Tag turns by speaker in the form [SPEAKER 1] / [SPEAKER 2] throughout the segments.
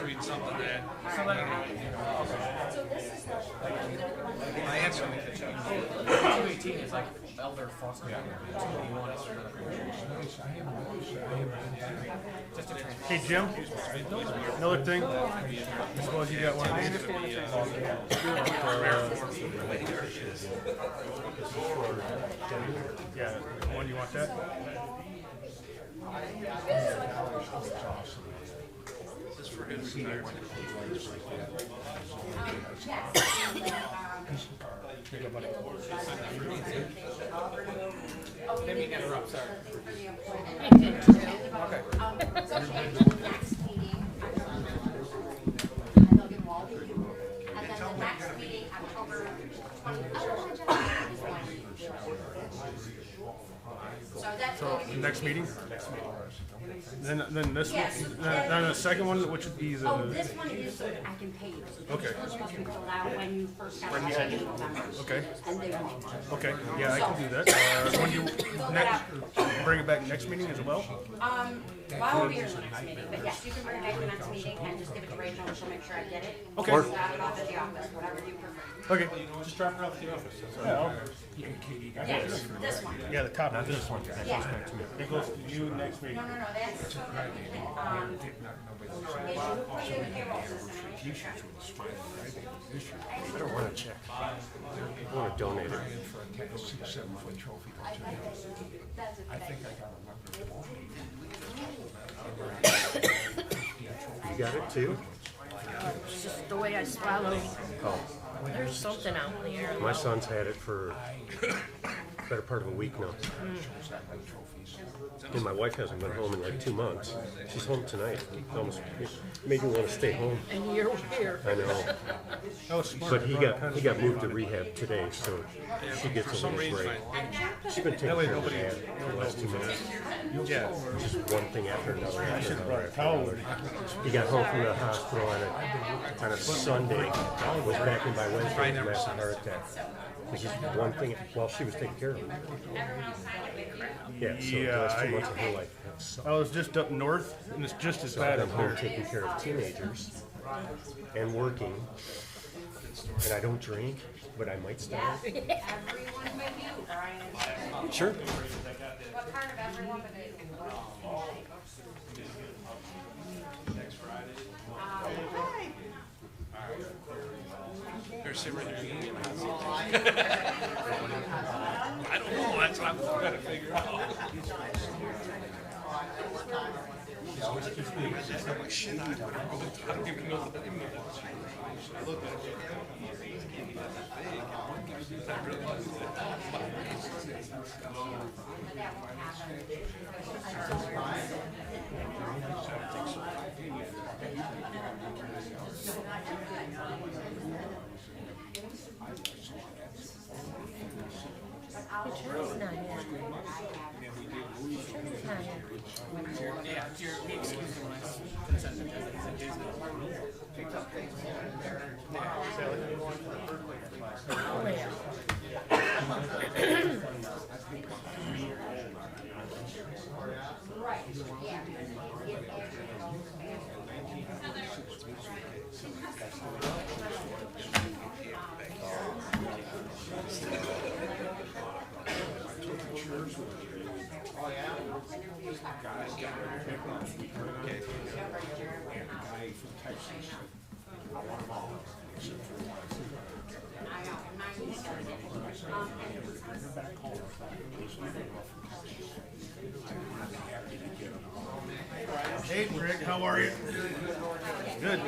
[SPEAKER 1] just read something that. I had something to check.
[SPEAKER 2] 218 is like elder foster care. 281 is for medical insurance. Just a transfer.
[SPEAKER 3] Hey Jim, another thing. I suppose you got one of these. Yeah, one you want that?
[SPEAKER 1] This is for his retirement.
[SPEAKER 2] Didn't mean to interrupt, sorry.
[SPEAKER 3] So next meeting. Then this one. Then the second one, which would be the.
[SPEAKER 4] Oh, this one is so that I can pay you.
[SPEAKER 3] Okay.
[SPEAKER 4] It's supposed to be filled out when you first have the annual members.
[SPEAKER 3] Okay.
[SPEAKER 4] And they won't.
[SPEAKER 3] Okay. Yeah, I can do that. When you bring it back next meeting as well.
[SPEAKER 4] Well, I won't be here in the next meeting, but yes, you can bring it back to the next meeting and just give it to Rachel and she'll make sure I get it.
[SPEAKER 3] Okay.
[SPEAKER 4] Or drop it off at the office, whatever you prefer.
[SPEAKER 3] Okay.
[SPEAKER 2] Just drop it off at the office.
[SPEAKER 4] Yes, this one.
[SPEAKER 3] Yeah, the top. Not this one.
[SPEAKER 4] Yeah.
[SPEAKER 3] It goes to you next meeting.
[SPEAKER 4] No, that's, is you put it in the payroll system and make sure.
[SPEAKER 5] I don't want to check. I want to donate it.
[SPEAKER 4] That's a good idea.
[SPEAKER 5] You got it too?
[SPEAKER 6] It's just the way I swallow.
[SPEAKER 5] Oh,
[SPEAKER 6] There's something out in the air.
[SPEAKER 5] my son's had it for better part of a week now. And my wife hasn't been home in like 2 months. She's home tonight. It almost made me want to stay home.
[SPEAKER 6] And you're here.
[SPEAKER 5] I know.
[SPEAKER 3] That was smart.
[SPEAKER 5] But he got moved to rehab today, so she gets a
[SPEAKER 1] Some
[SPEAKER 5] little
[SPEAKER 1] reason,
[SPEAKER 5] break. She's been taking care of her dad for the last 2 months.
[SPEAKER 3] Yeah.
[SPEAKER 5] Just one thing after another. After another, after
[SPEAKER 3] Towel.
[SPEAKER 5] another. He got home from the hospital on a Sunday, was back in by Wednesday with a massive heart attack. It's just one thing while she was taking care of him. Yeah, so the last 2 months of her life have sucked.
[SPEAKER 3] I was just up north, and it's just as
[SPEAKER 5] So
[SPEAKER 3] bad
[SPEAKER 5] I'm
[SPEAKER 3] as
[SPEAKER 5] home
[SPEAKER 3] here.
[SPEAKER 5] taking care of teenagers and working. And I don't drink, but I might start.
[SPEAKER 4] Everyone but you, Brian.
[SPEAKER 5] Sure.
[SPEAKER 4] What part of everyone but you?
[SPEAKER 1] Here, sit right here. I don't know. That's what I'm trying to figure out. I'm like, shit, I don't even know the name of it. I looked at it. I realized
[SPEAKER 6] Your turn's not here. Your turn's not here.
[SPEAKER 2] Yeah, you're excuse me when I consented to it. It's Disney.
[SPEAKER 6] Oh, yeah.
[SPEAKER 3] Hey, Greg, how are you? Good.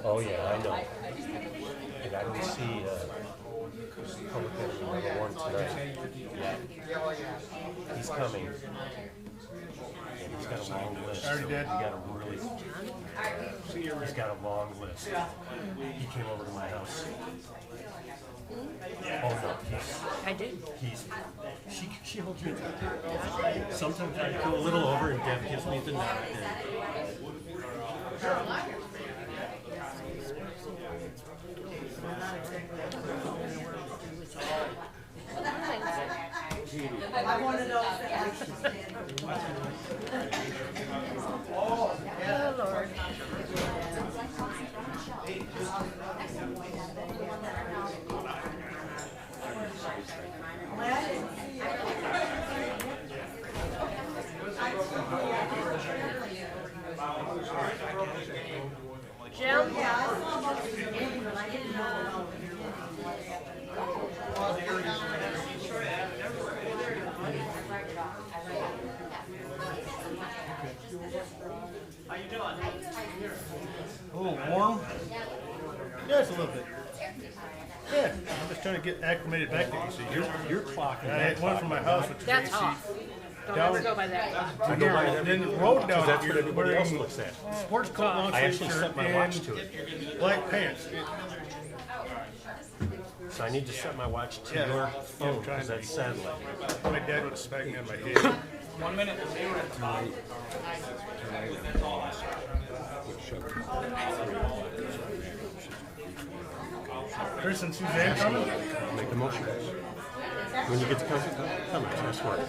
[SPEAKER 5] Oh yeah, I know. And I don't see public enemy #1 tonight. He's coming. And he's got a long list.
[SPEAKER 3] Already did.
[SPEAKER 5] He's got a long list. He came over to my house. Oh no,
[SPEAKER 6] I do.
[SPEAKER 5] she holds me tight. Sometimes I go a little over and Deb gives me the nod.
[SPEAKER 7] I'm one of those that
[SPEAKER 8] Oh, Lord. Jim?
[SPEAKER 3] A little warm? Yeah, it's a little bit. Yeah, I'm just trying to get acclimated back to AC.
[SPEAKER 5] You're clocking
[SPEAKER 3] I
[SPEAKER 5] that
[SPEAKER 3] had one from my house, which is
[SPEAKER 8] That's
[SPEAKER 3] AC.
[SPEAKER 8] off. Don't
[SPEAKER 3] Down-
[SPEAKER 8] ever go by that.
[SPEAKER 5] I go by it every
[SPEAKER 3] Then the road down
[SPEAKER 5] that's
[SPEAKER 3] here,
[SPEAKER 5] what everybody else
[SPEAKER 3] wearing
[SPEAKER 5] looks at.
[SPEAKER 3] sports coat, long
[SPEAKER 5] I
[SPEAKER 3] sleeve
[SPEAKER 5] actually
[SPEAKER 3] shirt,
[SPEAKER 5] set my watch to
[SPEAKER 3] and
[SPEAKER 5] it.
[SPEAKER 3] black pants.
[SPEAKER 5] So I need to set my watch to
[SPEAKER 3] Yeah.
[SPEAKER 5] your
[SPEAKER 3] Yeah,
[SPEAKER 5] phone,
[SPEAKER 3] I'm trying
[SPEAKER 5] because
[SPEAKER 3] to
[SPEAKER 5] that's satellite.
[SPEAKER 3] My dad would have smacked me on my head.
[SPEAKER 2] 1 minute.
[SPEAKER 3] Chris and Suzanne coming?
[SPEAKER 5] Make the motion. When you get to comments, I swear.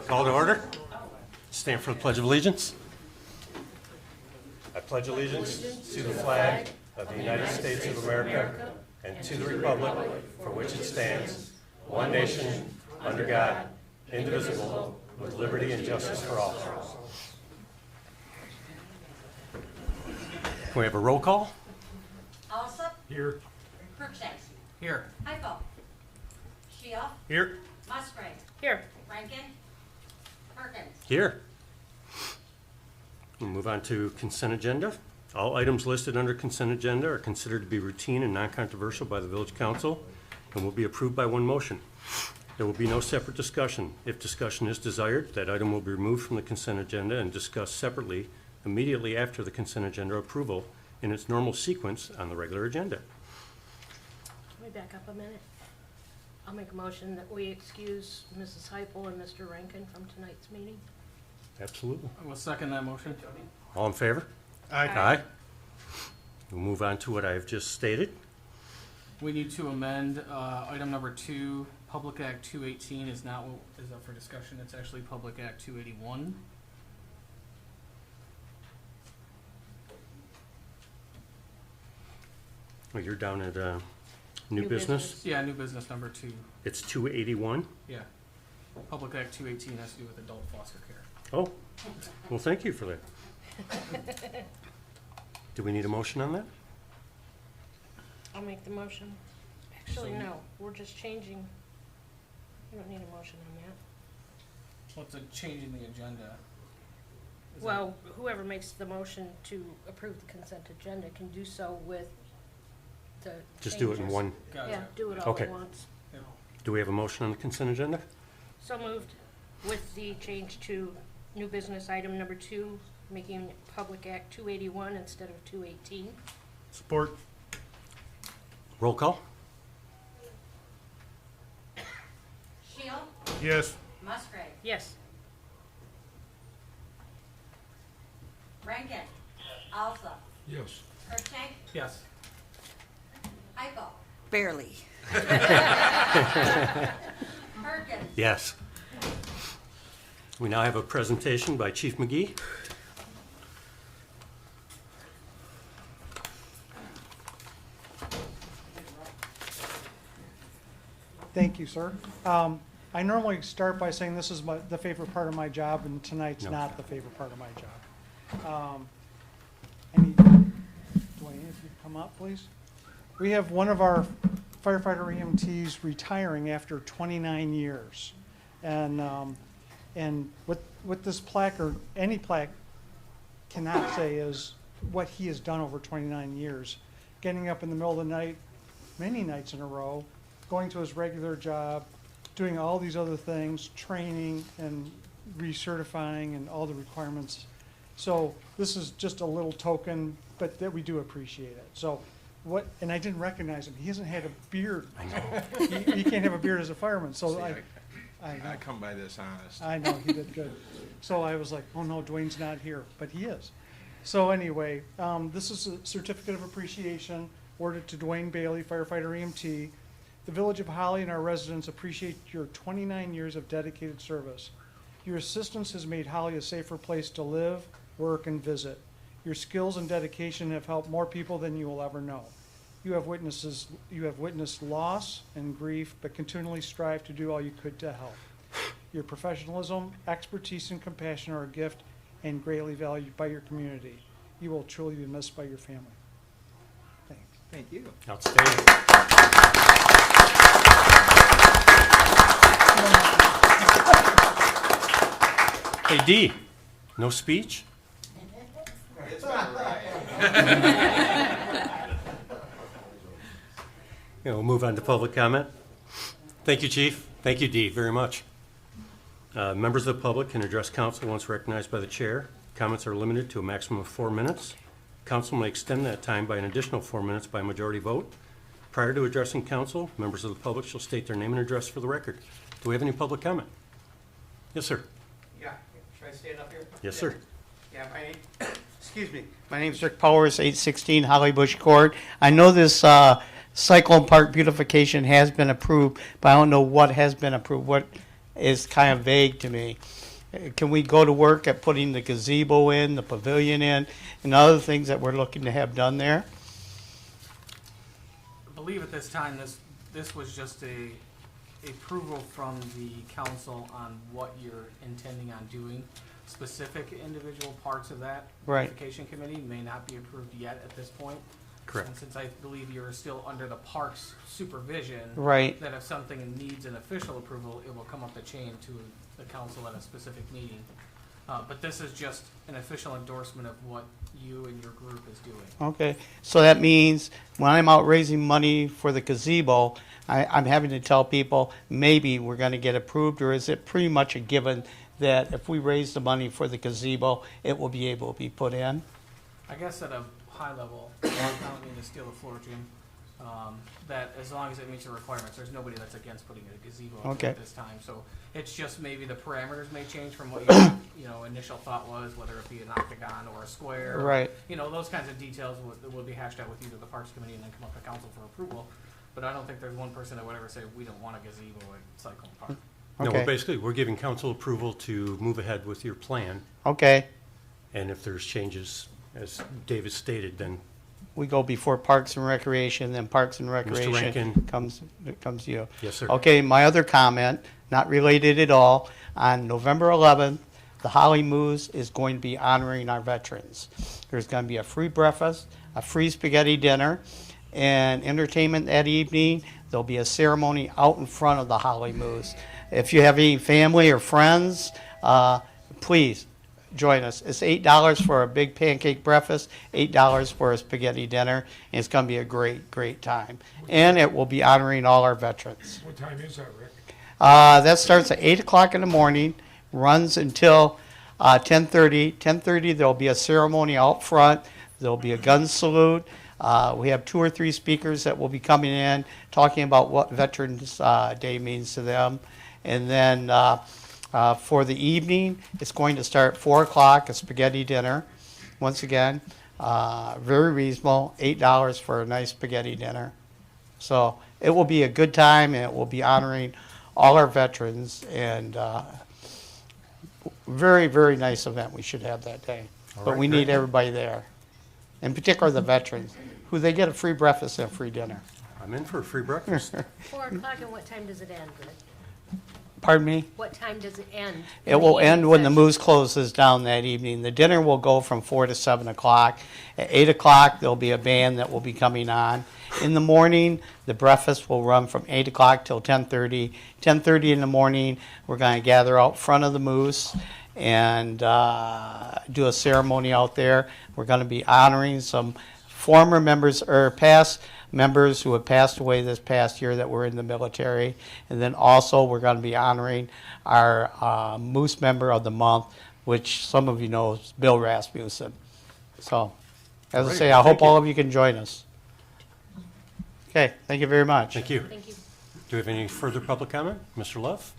[SPEAKER 5] Call to order. Stand for the Pledge of Allegiance. I pledge allegiance to the flag of the United States of America and to the republic for which it stands, one nation, under God, indivisible, with liberty and justice for all. Can we have a roll call?
[SPEAKER 4] Alsop,
[SPEAKER 3] Here.
[SPEAKER 4] Cruikshank,
[SPEAKER 2] Here.
[SPEAKER 4] Heifel, Shield,
[SPEAKER 3] Here.
[SPEAKER 4] Musgrave,
[SPEAKER 8] Here.
[SPEAKER 4] Rankin, Perkins.
[SPEAKER 5] Here. We'll move on to consent agenda. All items listed under consent agenda are considered to be routine and non-controversial by the village council and will be approved by one motion. There will be no separate discussion. If discussion is desired, that item will be removed from the consent agenda and discussed separately immediately after the consent agenda approval in its normal sequence on the regular agenda.
[SPEAKER 8] Let me back up a minute. I'll make a motion that we excuse Mrs. Heupel and Mr. Rankin from tonight's meeting.
[SPEAKER 5] Absolutely.
[SPEAKER 2] I will second that motion.
[SPEAKER 5] All in favor? Aye. We'll move on to what I've just stated.
[SPEAKER 2] We need to amend item number 2, Public Act 218 is not is up for discussion. It's actually Public Act 281.
[SPEAKER 5] Well, you're down at new
[SPEAKER 8] New
[SPEAKER 5] business.
[SPEAKER 8] business.
[SPEAKER 2] Yeah, new business number 2.
[SPEAKER 5] It's 281.
[SPEAKER 2] Yeah. Public Act 218 has to do with adult foster care.
[SPEAKER 5] Oh, well, thank you for that. Do we need a motion on that?
[SPEAKER 8] I'll make the motion. Actually, no, we're just changing. We don't need a motion on that.
[SPEAKER 2] Well, it's a change in the agenda. Is
[SPEAKER 8] Well, whoever makes the motion to approve the consent agenda can do so with the
[SPEAKER 5] Just do it in
[SPEAKER 8] changes.
[SPEAKER 5] one.
[SPEAKER 2] that- Gotcha.
[SPEAKER 8] Yeah, do it all
[SPEAKER 5] Okay.
[SPEAKER 8] at once.
[SPEAKER 2] Yeah.
[SPEAKER 5] Do we have a motion on the consent agenda?
[SPEAKER 8] So moved with the change to new business item number 2, making Public Act 281 instead of 218.
[SPEAKER 3] Support.
[SPEAKER 5] Roll call?
[SPEAKER 4] Shield,
[SPEAKER 3] Yes.
[SPEAKER 4] Musgrave,
[SPEAKER 8] Yes.
[SPEAKER 4] Rankin, Alsop,
[SPEAKER 1] Yes.
[SPEAKER 4] Cruikshank,
[SPEAKER 2] Yes.
[SPEAKER 4] Heifel,
[SPEAKER 7] barely.
[SPEAKER 4] Perkins.
[SPEAKER 5] Yes. We now have a presentation by Chief McGee.
[SPEAKER 9] Thank you, sir. I normally start by saying this is the favorite part of my job, and tonight's
[SPEAKER 5] No.
[SPEAKER 9] not the favorite part of my job. Dwayne, if you'd come up, please. We have one of our firefighter EMTs retiring after 29 years. And what this plaque, or any plaque, cannot say is what he has done over 29 years. Getting up in the middle of the night, many nights in a row, going to his regular job, doing all these other things, training and recertifying and all the requirements. So this is just a little token, but that we do appreciate it. So and I didn't recognize him. He hasn't had a beard.
[SPEAKER 5] I know.
[SPEAKER 9] He can't have a beard as a fireman, so
[SPEAKER 1] I come by this honest.
[SPEAKER 9] I know, he did good. So I was like, oh no, Dwayne's not here, but he is. So anyway, this is a certificate of appreciation. awarded to Dwayne Bailey, firefighter EMT. The Village of Holly and our residents appreciate your 29 years of dedicated service. Your assistance has made Holly a safer place to live, work, and visit. Your skills and dedication have helped more people than you will ever know. You have witnessed loss and grief, but continually strive to do all you could to help. Your professionalism, expertise, and compassion are a gift and greatly valued by your community. You will truly be missed by your family. Thanks.
[SPEAKER 6] Thank you.
[SPEAKER 5] Outstanding. Hey, Dee, no speech? We'll move on to public comment. Thank you, Chief. Thank you, Dee, very much. Members of the public can address council once recognized by the chair. Comments are limited to a maximum of 4 minutes. Council may extend that time by an additional 4 minutes by majority vote. Prior to addressing council, members of the public shall state their name and address for the record. Do we have any public comment? Yes, sir.
[SPEAKER 10] Yeah, should I stand up here?
[SPEAKER 5] Yes, sir.
[SPEAKER 10] Yeah, excuse me. My name's Rick Powers, 816 Holly Bush Court. I know this Cyclone Park beautification has been approved, but I don't know what has been approved. What is kind of vague to me. Can we go to work at putting the gazebo in, the pavilion in, and other things that we're looking to have done there?
[SPEAKER 2] I believe at this time, this was just a approval from the council on what you're intending on doing. Specific individual parts of that
[SPEAKER 10] Right.
[SPEAKER 2] beautification committee may not be approved yet at this point.
[SPEAKER 5] Correct.
[SPEAKER 2] And since I believe you're still under the parks supervision.
[SPEAKER 10] Right.
[SPEAKER 2] That if something needs an official approval, it will come up the chain to the council at a specific meeting. But this is just an official endorsement of what you and your group is doing.
[SPEAKER 10] Okay, so that means when I'm out raising money for the gazebo, I'm having to tell people maybe we're going to get approved, or is it pretty much a given that if we raise the money for the gazebo, it will be able to be put in?
[SPEAKER 2] I guess at a high level, I don't mean to steal the floor, Jim, that as long as it meets the requirements, there's nobody that's against putting a gazebo up
[SPEAKER 10] Okay.
[SPEAKER 2] at this time. So it's just maybe the parameters may change from what your initial thought was, whether it be an octagon or a square.
[SPEAKER 10] Right.
[SPEAKER 2] Those kinds of details will be hashed out with either the Parks Committee and then come up to council for approval. But I don't think there's one person that would ever say, we don't want a gazebo at Cyclone Park.
[SPEAKER 5] No,
[SPEAKER 10] Okay.
[SPEAKER 5] basically, we're giving council approval to move ahead with your plan,
[SPEAKER 10] Okay,
[SPEAKER 5] and if there's changes, as David stated, then
[SPEAKER 10] we go before Parks and Recreation, then Parks and Recreation
[SPEAKER 5] Rankin.
[SPEAKER 10] comes to you.
[SPEAKER 5] yes, sir.
[SPEAKER 10] Okay, my other comment, not related at all, on November 11th, the Holly Moose is going to be honoring our veterans. There's going to be a free breakfast, a free spaghetti dinner, and entertainment that evening. There'll be a ceremony out in front of the Holly Moose. If you have any family or friends, please join us. It's $8 for a big pancake breakfast, $8 for a spaghetti dinner, and it's going to be a great, great time. And it will be honoring all our veterans.
[SPEAKER 6] What time is that, Rick?
[SPEAKER 10] That starts at 8 o'clock in the morning, runs until 10:30. 10:30, there'll be a ceremony out front. There'll be a gun salute. We have 2 or 3 speakers that will be coming in, talking about what Veterans Day means to them. And then for the evening, it's going to start at 4 o'clock, a spaghetti dinner. Once again, very reasonable, $8 for a nice spaghetti dinner. So it will be a good time, and it will be honoring all our veterans, and very, very nice event we should have that day. But we need everybody there, in particular the veterans, who they get a free breakfast and a free dinner.
[SPEAKER 5] I'm in for a free breakfast.
[SPEAKER 8] 4 o'clock, and what time does it end, Rick?
[SPEAKER 10] Pardon me?
[SPEAKER 8] What time does it end?
[SPEAKER 10] It will end when the Moose closes down that evening. The dinner will go from 4 to 7 o'clock. At 8 o'clock, there'll be a band that will be coming on. In the morning, the breakfast will run from 8 o'clock till 10:30. 10:30 in the morning, we're going to gather out front of the Moose and do a ceremony out there. We're going to be honoring some former members or past members who have passed away this past year that were in the military. And then also we're going to be honoring our Moose member of the month, which some of you know is Bill Rasmussen. So, as I say, I hope all of you can join us. Okay, thank you very much.
[SPEAKER 5] Thank you.
[SPEAKER 8] Thank you.
[SPEAKER 5] Do we have any further public comment? Mr. Love?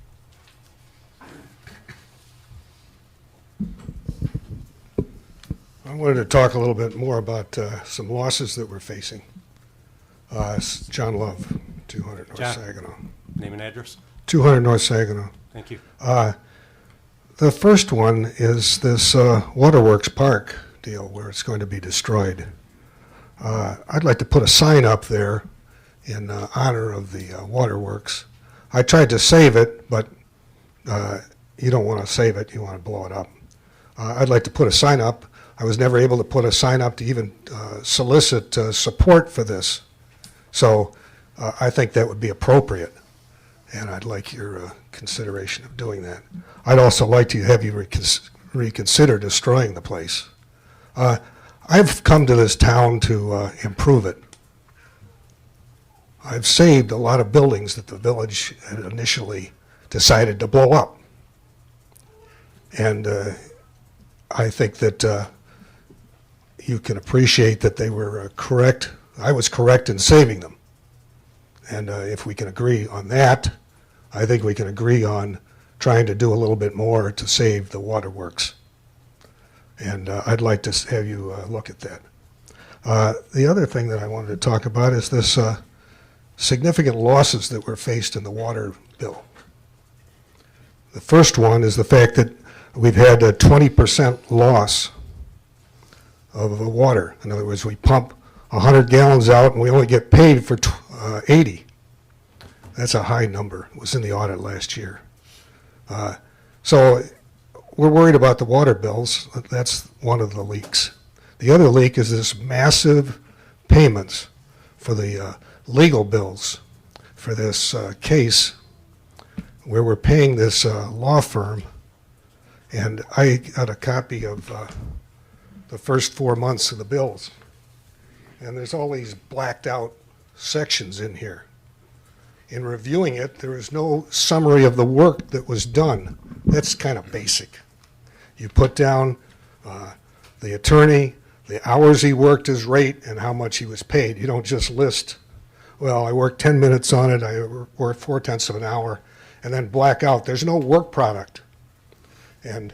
[SPEAKER 11] I wanted to talk a little bit more about some losses that we're facing. John Love, 200 North
[SPEAKER 5] John.
[SPEAKER 11] Saginaw.
[SPEAKER 5] Name and address?
[SPEAKER 11] 200 North Saginaw.
[SPEAKER 5] Thank you.
[SPEAKER 11] The first one is this Waterworks Park deal where it's going to be destroyed. I'd like to put a sign up there in honor of the waterworks. I tried to save it, but you don't want to save it, you want to blow it up. I'd like to put a sign up. I was never able to put a sign up to even solicit support for this. So I think that would be appropriate, and I'd like your consideration of doing that. I'd also like to have you reconsider destroying the place. I've come to this town to improve it. I've saved a lot of buildings that the village had initially decided to blow up. And I think that you can appreciate that they were correct. I was correct in saving them. And if we can agree on that, I think we can agree on trying to do a little bit more to save the waterworks. And I'd like to have you look at that. The other thing that I wanted to talk about is this significant losses that were faced in the water bill. The first one is the fact that we've had a 20% loss of the water. In other words, we pump 100 gallons out and we only get paid for 80. That's a high number. It was in the audit last year. So we're worried about the water bills. That's one of the leaks. The other leak is this massive payments for the legal bills for this case where we're paying this law firm. And I got a copy of the first 4 months of the bills. And there's all these blacked out sections in here. In reviewing it, there is no summary of the work that was done. That's kind of basic. You put down the attorney, the hours he worked, his rate, and how much he was paid. You don't just list, well, I worked 10 minutes on it, I worked 4/10 of an hour, and then black out. There's no work product. And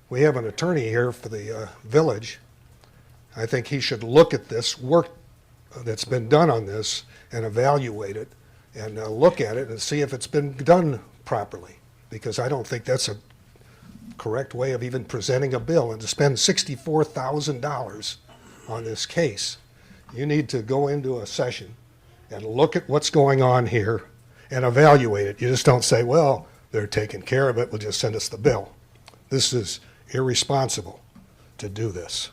[SPEAKER 11] we have an attorney here for the village. I think he should look at this work that's been done on this and evaluate it and look at it and see if it's been done properly, because I don't think that's a correct way of even presenting a bill. And to spend $64,000 on this case, you need to go into a session and look at what's going on here and evaluate it. You just don't say, well, they're taking care of it, we'll just send us the bill. This is irresponsible to do this.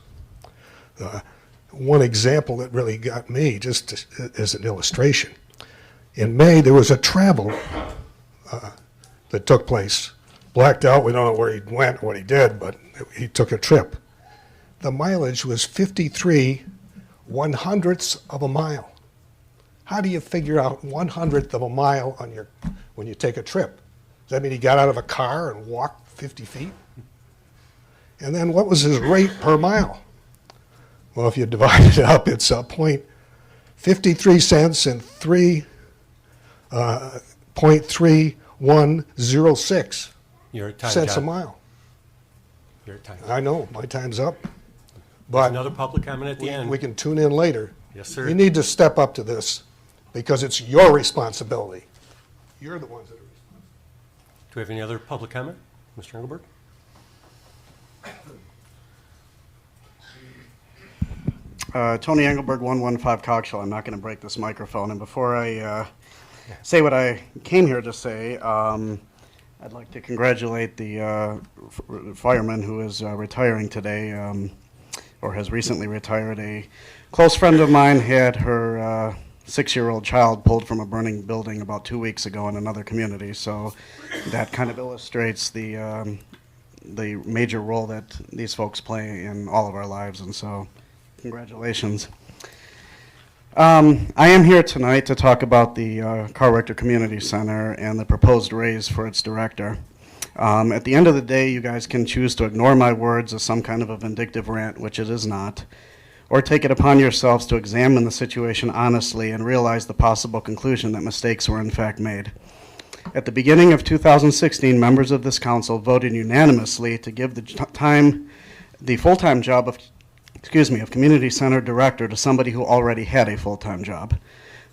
[SPEAKER 11] One example that really got me, just as an illustration, in May there was a travel that took place. Blacked out, we don't know where he went or what he did, but he took a trip. The mileage was 53 1/100ths of a mile. How do you figure out 1/100th of a mile on when you take a trip? Does that mean he got out of a car and walked 50 feet? And then what was his rate per mile? Well, if you divide it up, it's 0.53 cents and 3.3106
[SPEAKER 5] You're at time,
[SPEAKER 11] cents
[SPEAKER 5] John.
[SPEAKER 11] a mile.
[SPEAKER 5] You're at time.
[SPEAKER 11] I know, my time's up.
[SPEAKER 5] There's
[SPEAKER 11] But
[SPEAKER 5] another public comment at the end.
[SPEAKER 11] we can tune in later.
[SPEAKER 5] Yes, sir.
[SPEAKER 11] You need to step up to this because it's your responsibility. You're the ones that are responsible.
[SPEAKER 5] Do we have any other public comment? Mr. Engelberg?
[SPEAKER 12] Tony Engelberg, 115 Coxhill. I'm not going to break this microphone. And before I say what I came here to say, I'd like to congratulate the fireman who is retiring today, or has recently retired. A close friend of mine had her 6-year-old child pulled from a burning building about 2 weeks ago in another community. So that kind of illustrates the major role that these folks play in all of our lives. And so congratulations. I am here tonight to talk about the Carl Richter Community Center and the proposed raise for its director. At the end of the day, you guys can choose to ignore my words as some kind of a vindictive rant, which it is not, or take it upon yourselves to examine the situation honestly and realize the possible conclusion that mistakes were in fact made. At the beginning of 2016, members of this council voted unanimously to give the full-time job of community center director to somebody who already had a full-time job.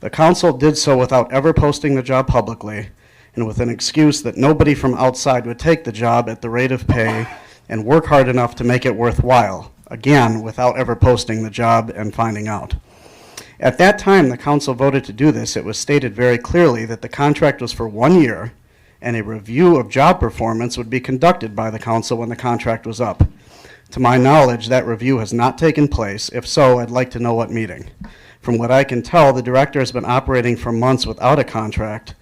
[SPEAKER 12] The council did so without ever posting the job publicly and with an excuse that nobody from outside would take the job at the rate of pay and work hard enough to make it worthwhile, again, without ever posting the job and finding out. At that time, the council voted to do this. It was stated very clearly that the contract was for 1 year and a review of job performance would be conducted by the council when the contract was up. To my knowledge, that review has not taken place. If so, I'd like to know what meeting. From what I can tell, the director has been operating for months without a contract,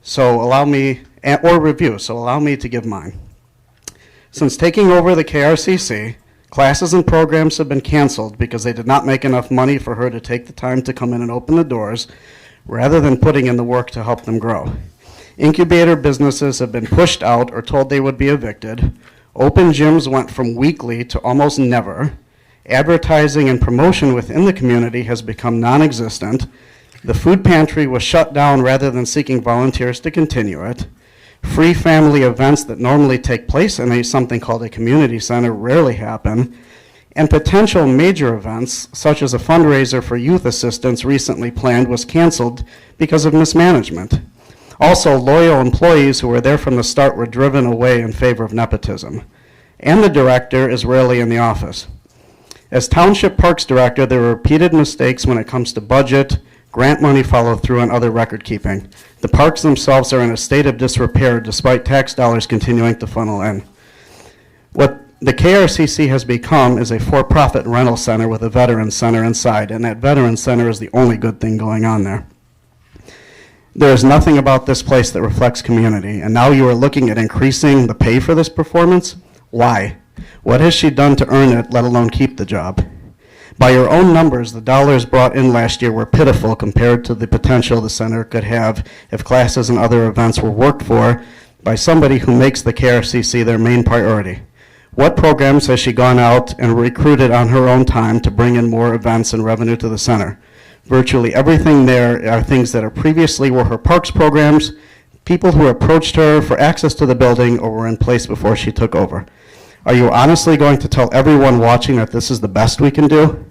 [SPEAKER 12] so allow me to give mine. Since taking over the KRCC, classes and programs have been canceled because they did not make enough money for her to take the time to come in and open the doors, rather than putting in the work to help them grow. Incubator businesses have been pushed out or told they would be evicted. Open gyms went from weekly to almost never. Advertising and promotion within the community has become non-existent. The food pantry was shut down rather than seeking volunteers to continue it. Free family events that normally take place in something called a community center rarely happen. And potential major events, such as a fundraiser for youth assistance recently planned, was canceled because of mismanagement. Also, loyal employees who were there from the start were driven away in favor of nepotism. And the director is rarely in the office. As Township Parks Director, there were repeated mistakes when it comes to budget, grant money follow-through, and other record keeping. The parks themselves are in a state of disrepair despite tax dollars continuing to funnel in. What the KRCC has become is a for-profit rental center with a veterans center inside, and that veterans center is the only good thing going on there. There is nothing about this place that reflects community, and now you are looking at increasing the pay for this performance? Why? What has she done to earn it, let alone keep the job? By your own numbers, the dollars brought in last year were pitiful compared to the potential the center could have if classes and other events were worked for by somebody who makes the KRCC their main priority. What programs has she gone out and recruited on her own time to bring in more events and revenue to the center? Virtually everything there are things that previously were her parks programs, people who approached her for access to the building or were in place before she took over. Are you honestly going to tell everyone watching that this is the best we can do?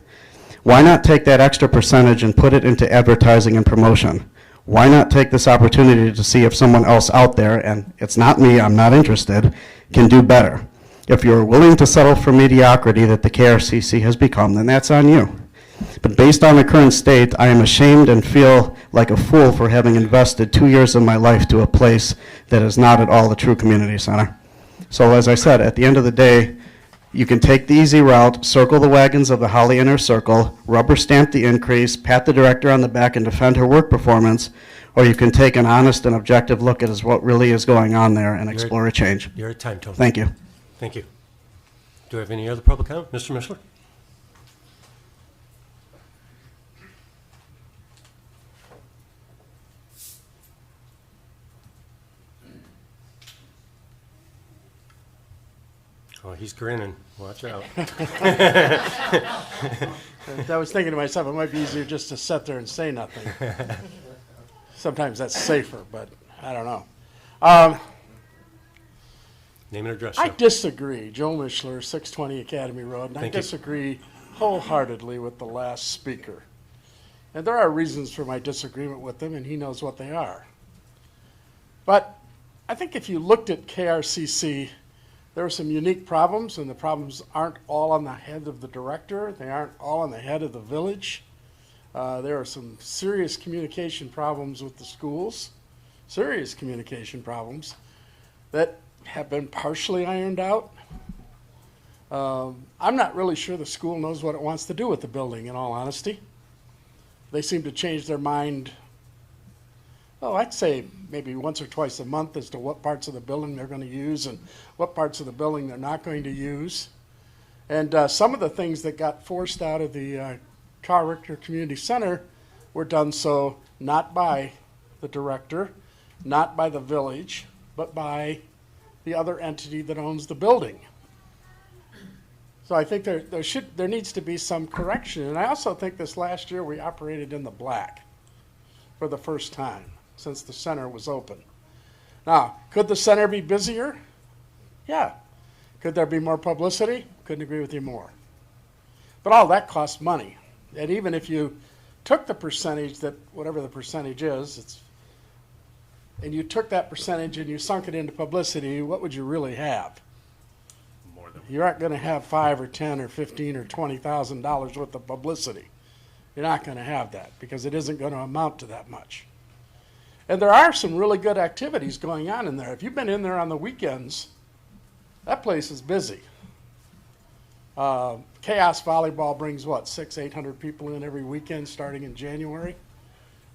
[SPEAKER 12] Why not take that extra percentage and put it into advertising and promotion? Why not take this opportunity to see if someone else out there, and it's not me, I'm not interested, can do better? If you're willing to settle for mediocrity that the KRCC has become, then that's on you. But based on the current state, I am ashamed and feel like a fool for having invested 2 years of my life to a place that is not at all a true community center. So as I said, at the end of the day, you can take the easy route, circle the wagons of the Holly Inner Circle, rubber stamp the increase, pat the director on the back and defend her work performance, or you can take an honest and objective look at what really is going on there and explore a change.
[SPEAKER 5] You're at time, Tony.
[SPEAKER 12] Thank you.
[SPEAKER 5] Thank you. Do we have any other public comment? Mr. Mishler? Oh, he's grinning. Watch out.
[SPEAKER 6] I was thinking to myself, it might be easier just to sit there and say nothing. Sometimes that's safer, but I don't know.
[SPEAKER 5] Name and address.
[SPEAKER 6] I
[SPEAKER 5] sir.
[SPEAKER 6] disagree. Joe Mishler, 620 Academy Road, and
[SPEAKER 5] Thank
[SPEAKER 6] I
[SPEAKER 5] you.
[SPEAKER 6] disagree wholeheartedly with the last speaker. And there are reasons for my disagreement with him, and he knows what they are. But I think if you looked at KRCC, there are some unique problems, and the problems aren't all on the head of the director. They aren't all on the head of the village. There are some serious communication problems with the schools, serious communication problems that have been partially ironed out. I'm not really sure the school knows what it wants to do with the building, in all honesty. They seem to change their mind, I'd say maybe once or twice a month as to what parts of the building they're going to use and what parts of the building they're not going to use. And some of the things that got forced out of the Carl Richter Community Center were done so not by the director, not by the village, but by the other entity that owns the building. So I think there needs to be some correction. And I also think this last year we operated in the black for the first time since the center was open. Now, could the center be busier? Yeah. Could there be more publicity? Couldn't agree with you more. But all that costs money. And even if you took the percentage that, whatever the percentage is, and you took that percentage and you sunk it into publicity, what would you really have?
[SPEAKER 5] More than.
[SPEAKER 6] You aren't gonna have 5 or 10 or 15 or $20,000 worth of publicity. You're not gonna have that, because it isn't gonna amount to that much. And there are some really good activities going on in there. If you've been in there on the weekends, that place is busy. Chaos Volleyball brings what, 600-800 people in every weekend starting in January.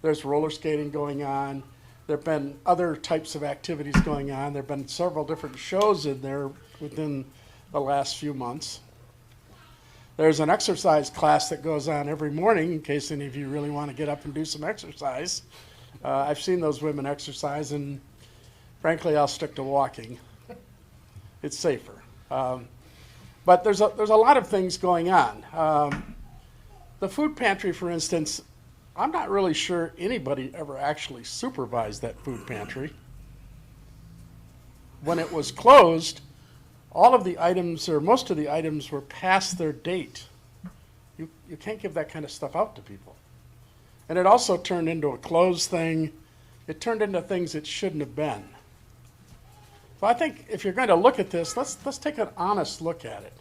[SPEAKER 6] There's roller skating going on. There have been other types of activities going on. There have been several different shows in there within the last few months. There's an exercise class that goes on every morning in case any of you really want to get up and do some exercise. I've seen those women exercise, and frankly, I'll stick to walking. It's safer. But there's a lot of things going on. The food pantry, for instance, I'm not really sure anybody ever actually supervised that food pantry. When it was closed, all of the items, or most of the items, were past their date. You can't give that kind of stuff out to people. And it also turned into a closed thing. It turned into things it shouldn't have been. So I think if you're going to look at this, let's take an honest look at it.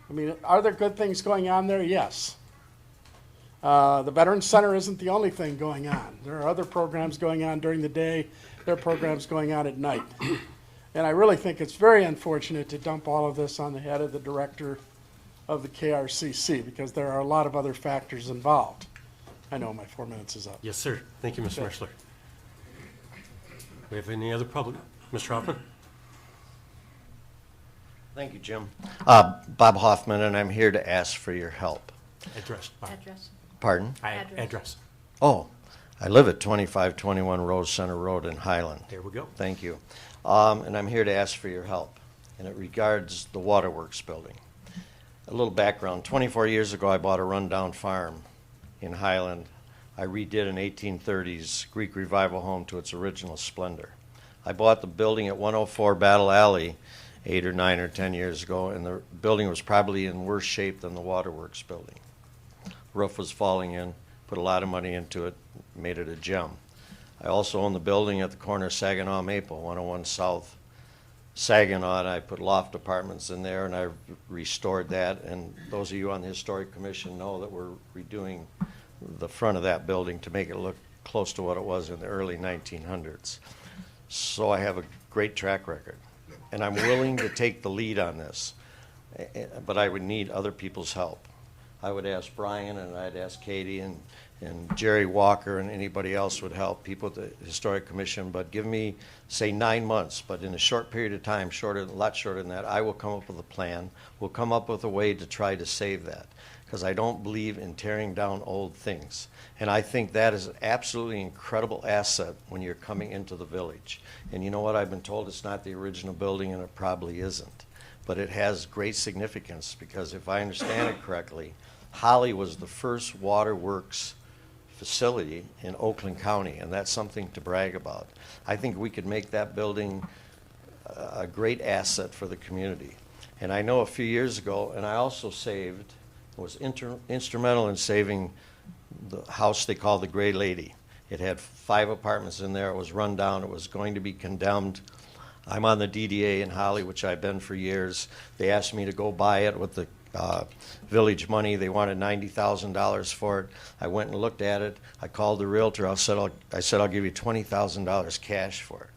[SPEAKER 6] I mean, are there good things going on there? Yes. The Veterans Center isn't the only thing going on. There are other programs going on during the day. There are programs going on at night. And I really think it's very unfortunate to dump all of this on the head of the director of the KRCC, because there are a lot of other factors involved. I know my 4 minutes is up.
[SPEAKER 5] Yes, sir. Thank you, Mr. Merschler. We have any other public? Mr. Hoffman?
[SPEAKER 13] Thank you, Jim. Bob Hoffman, and I'm here to ask for your help.
[SPEAKER 5] Address.
[SPEAKER 8] Address.
[SPEAKER 13] Pardon?
[SPEAKER 5] Address.
[SPEAKER 13] Oh, I live at 2521 Rose Center Road in Highland.
[SPEAKER 5] There we go.
[SPEAKER 13] Thank you. And I'm here to ask for your help, and it regards the Waterworks building. A little background. 24 years ago, I bought a rundown farm in Highland. I redid an 1830s Greek Revival home to its original splendor. I bought the building at 104 Battle Alley 8 or 9 or 10 years ago, and the building was probably in worse shape than the Waterworks building. Roof was falling in, put a lot of money into it, made it a gem. I also own the building at the corner of Saginaw Maple, 101 South Saginaw, and I put loft apartments in there, and I restored that. And those of you on the Historic Commission know that we're redoing the front of that building to make it look close to what it was in the early 1900s. So I have a great track record, and I'm willing to take the lead on this, but I would need other people's help. I would ask Brian, and I'd ask Katie, and Jerry Walker, and anybody else would help, people at the Historic Commission, but give me, say, 9 months, but in a short period of time, a lot shorter than that, I will come up with a plan. We'll come up with a way to try to save that, because I don't believe in tearing down old things. And I think that is an absolutely incredible asset when you're coming into the village. And you know what? I've been told it's not the original building, and it probably isn't. But it has great significance, because if I understand it correctly, Holly was the first waterworks facility in Oakland County, and that's something to brag about. I think we could make that building a great asset for the community. And I know a few years ago, and I also was instrumental in saving the house they call the Gray Lady. It had 5 apartments in there. It was run down. It was going to be condemned. I'm on the DDA in Holly, which I've been for years. They asked me to go buy it with the village money. They wanted $90,000 for it. I went and looked at it. I called the realtor. I said I'll give you $20,000 cash for it.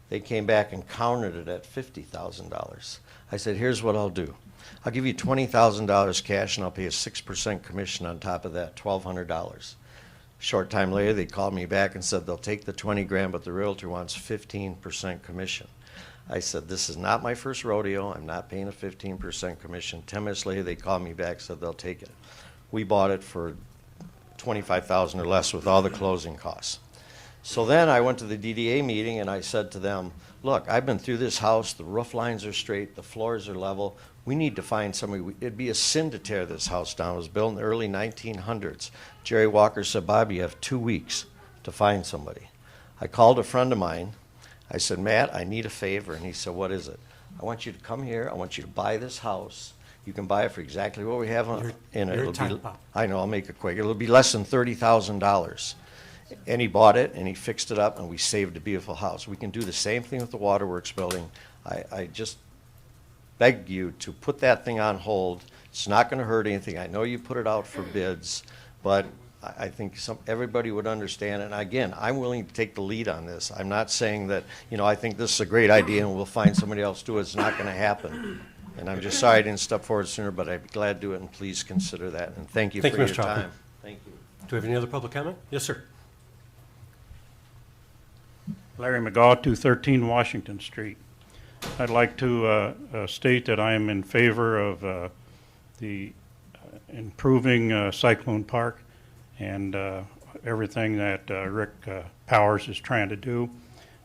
[SPEAKER 13] They came back and countered it at $50,000. I said, here's what I'll do. I'll give you $20,000 cash, and I'll pay a 6% commission on top of that, $1,200. Short time later, they called me back and said they'll take the 20 grand, but the realtor wants 15% commission. I said, this is not my first rodeo. I'm not paying a 15% commission. 10 minutes later, they called me back, said they'll take it. We bought it for $25,000 or less with all the closing costs. So then I went to the DDA meeting, and I said to them, look, I've been through this house. The roof lines are straight. The floors are level. We need to find somebody. It'd be a sin to tear this house down. It was built in the early 1900s. Jerry Walker said, Bob, you have 2 weeks to find somebody. I called a friend of mine. I said, Matt, I need a favor. And he said, what is it? I want you to come here. I want you to buy this house, You can buy it for exactly what we have in it.
[SPEAKER 5] Your
[SPEAKER 13] It'll
[SPEAKER 5] time,
[SPEAKER 13] be,
[SPEAKER 5] Bob.
[SPEAKER 13] I know, I'll make it quick. It'll be less than $30,000. And he bought it, and he fixed it up, and we saved a beautiful house. We can do the same thing with the waterworks building. I just beg you to put that thing on hold. It's not gonna hurt anything. I know you put it out for bids, but I think everybody would understand. And again, I'm willing to take the lead on this. I'm not saying that, I think this is a great idea and we'll find somebody else to do it. It's not gonna happen. And I'm just sorry I didn't step forward sooner, but I'd be glad to do it, and please consider that. And thank you for
[SPEAKER 5] Thank you,
[SPEAKER 13] your
[SPEAKER 5] Mr. Hoffman.
[SPEAKER 13] time. Thank you.
[SPEAKER 5] Do we have any other public comment? Yes, sir.
[SPEAKER 14] Larry McGaw, 213 Washington Street. I'd like to state that I am in favor of the improving Cyclone Park and everything that Rick Powers is trying to do.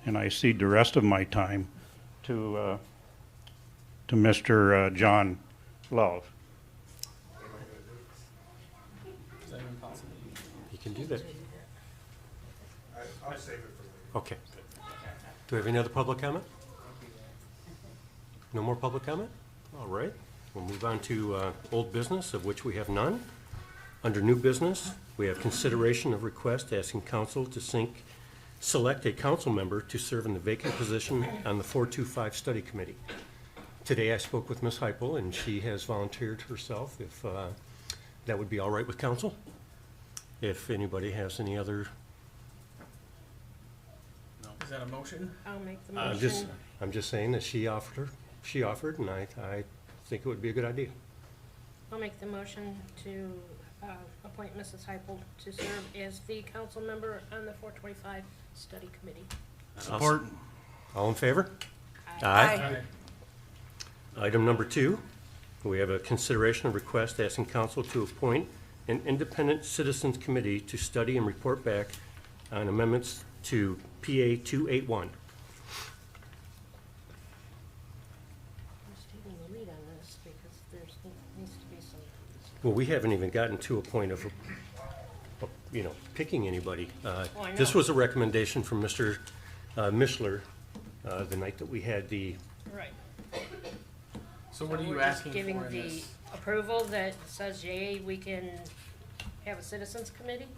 [SPEAKER 14] And I cede the rest of my time to Mr. John Love.
[SPEAKER 2] Is that even possible?
[SPEAKER 5] You can do that. I'll save it for later. Okay. Do we have any other public comment? No more public comment? All right. We'll move on to old business, of which we have none. Under new business, we have consideration of request asking council to select a council member to serve in the vacant position on the 425 study committee. Today I spoke with Ms. Heupel, and she has volunteered herself if that would be all right with council. If anybody has any other,
[SPEAKER 2] Is that a motion?
[SPEAKER 8] I'll make the motion.
[SPEAKER 5] I'm just saying that she offered, and I think it would be a good idea.
[SPEAKER 8] I'll make the motion to appoint Mrs. Heupel to serve as the council member on the 425 study committee.
[SPEAKER 5] Support. All in favor?
[SPEAKER 7] Aye.
[SPEAKER 5] Item number 2, we have a consideration of request asking council to appoint an independent citizens committee to study and report back on amendments to PA 281.
[SPEAKER 8] Who's taking the lead on this, because needs to be some.
[SPEAKER 5] Well, we haven't even gotten to a point of, picking anybody.
[SPEAKER 8] I
[SPEAKER 5] This
[SPEAKER 8] know.
[SPEAKER 5] was a recommendation from Mr. Mishler the night that we had the,
[SPEAKER 8] Right.
[SPEAKER 2] So what are you
[SPEAKER 8] We're just
[SPEAKER 2] asking
[SPEAKER 8] giving
[SPEAKER 2] for in
[SPEAKER 8] the
[SPEAKER 2] this?
[SPEAKER 8] approval that says, yay, we can have a citizens committee?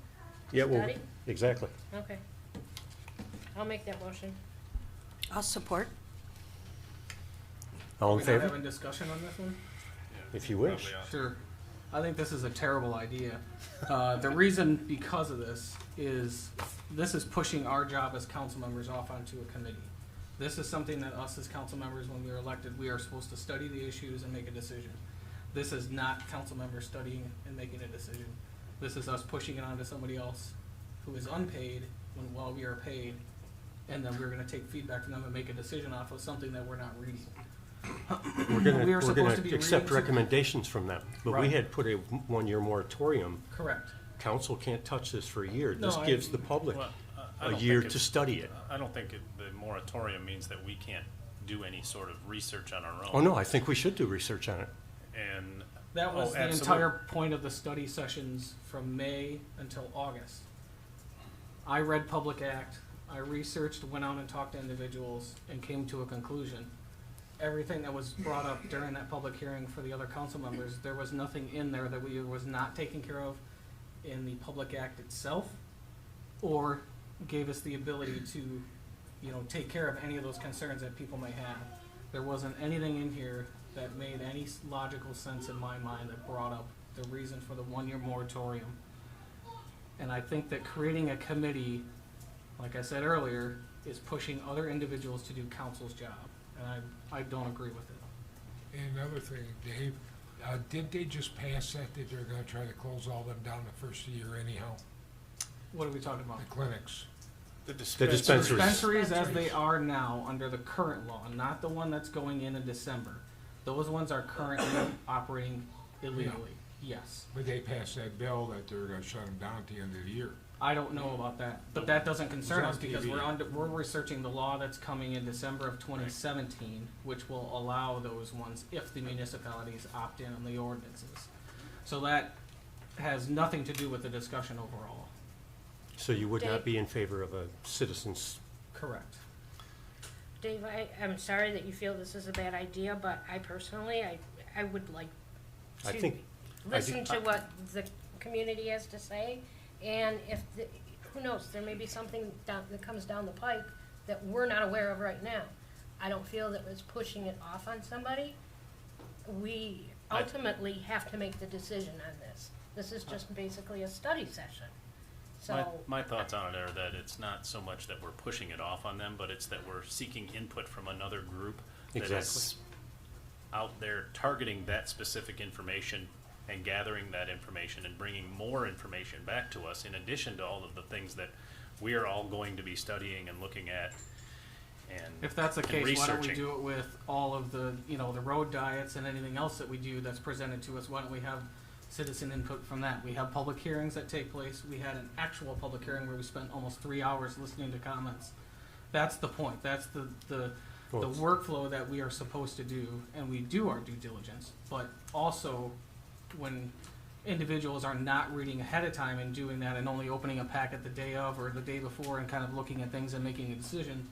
[SPEAKER 5] yeah, well,
[SPEAKER 8] Study?
[SPEAKER 5] exactly.
[SPEAKER 8] Okay. I'll make that motion.
[SPEAKER 7] I'll support.
[SPEAKER 5] All in
[SPEAKER 2] Are we not
[SPEAKER 5] favor?
[SPEAKER 2] having discussion on this one?
[SPEAKER 5] If you wish.
[SPEAKER 2] Sure. I think this is a terrible idea. The reason because of this is pushing our job as council members off onto a committee. This is something that us as council members, when we are elected, we are supposed to study the issues and make a decision. This is not council members studying and making a decision. This is us pushing it onto somebody else who is unpaid while we are paid, and then we're gonna take feedback from them and make a decision off of something that we're not reading. We are supposed to be
[SPEAKER 5] accept
[SPEAKER 2] reading-
[SPEAKER 5] recommendations from them, but we
[SPEAKER 2] Right.
[SPEAKER 5] had put a one-year moratorium.
[SPEAKER 2] Correct.
[SPEAKER 5] Council can't touch this for a year. This
[SPEAKER 2] No,
[SPEAKER 5] gives the public
[SPEAKER 1] Well, I
[SPEAKER 5] a
[SPEAKER 1] don't
[SPEAKER 5] year
[SPEAKER 1] think
[SPEAKER 5] to study it.
[SPEAKER 1] I don't think the moratorium means that we can't do any sort of research on our own.
[SPEAKER 5] Oh, no, I think we should do research on it.
[SPEAKER 1] And.
[SPEAKER 2] That was
[SPEAKER 1] oh,
[SPEAKER 2] the
[SPEAKER 1] absolute-
[SPEAKER 2] entire point of the study sessions from May until August. I read Public Act, I researched, went out and talked to individuals, and came to a conclusion. Everything that was brought up during that public hearing for the other council members, there was nothing in there that was not taken care of in the Public Act itself, or gave us the ability to, take care of any of those concerns that people may have. There wasn't anything in here that made any logical sense in my mind that brought up the reason for the one-year moratorium. And I think that creating a committee, like I said earlier, is pushing other individuals to do council's job, and I don't agree with it.
[SPEAKER 15] And another thing, Dave, did they just pass that they're gonna try to close all them down the first of the year anyhow?
[SPEAKER 2] What are we talking about?
[SPEAKER 15] The clinics.
[SPEAKER 1] The
[SPEAKER 5] dispensaries.
[SPEAKER 2] Dispensaries as they are now under the current law, not the one that's going in December. Those ones are currently operating illegally, yes.
[SPEAKER 15] But they passed that bill that they're gonna shut them down at the end of the year.
[SPEAKER 2] I don't know about that, but that doesn't concern us
[SPEAKER 15] It's on
[SPEAKER 2] because
[SPEAKER 15] TV.
[SPEAKER 2] we're researching the law that's coming in December of 2017, which will allow those ones if the municipalities opt in on the ordinances. So that has nothing to do with the discussion overall.
[SPEAKER 5] So you would not
[SPEAKER 8] Dave?
[SPEAKER 5] be in favor of a citizens?
[SPEAKER 2] Correct.
[SPEAKER 8] Dave, I'm sorry that you feel this is a bad idea, but I personally, I would like
[SPEAKER 5] I
[SPEAKER 8] to
[SPEAKER 5] think.
[SPEAKER 8] listen to what the community has to say, and if, who knows, there may be something that comes down the pipe that we're not aware of right now. I don't feel that it's pushing it off on somebody. We ultimately have to make the decision on this. This is just basically a study session. So,
[SPEAKER 16] My thoughts on it are that it's not so much that we're pushing it off on them, but it's that we're seeking input from another group that is out there targeting that specific information and gathering that information and bringing more information back to us in addition to all of the things that we are all going to be studying and looking at and
[SPEAKER 2] If that's the case, why don't we
[SPEAKER 16] researching.
[SPEAKER 2] do it with all of the, the road diets and anything else that we do that's presented to us? Why don't we have citizen input from that? We have public hearings that take place. We had an actual public hearing where we spent almost 3 hours listening to comments. That's the point. That's the workflow that we are supposed to do, and we do our due diligence. But also, when individuals are not reading ahead of time and doing that and only opening a packet the day of or the day before and kind of looking at things and making a decision,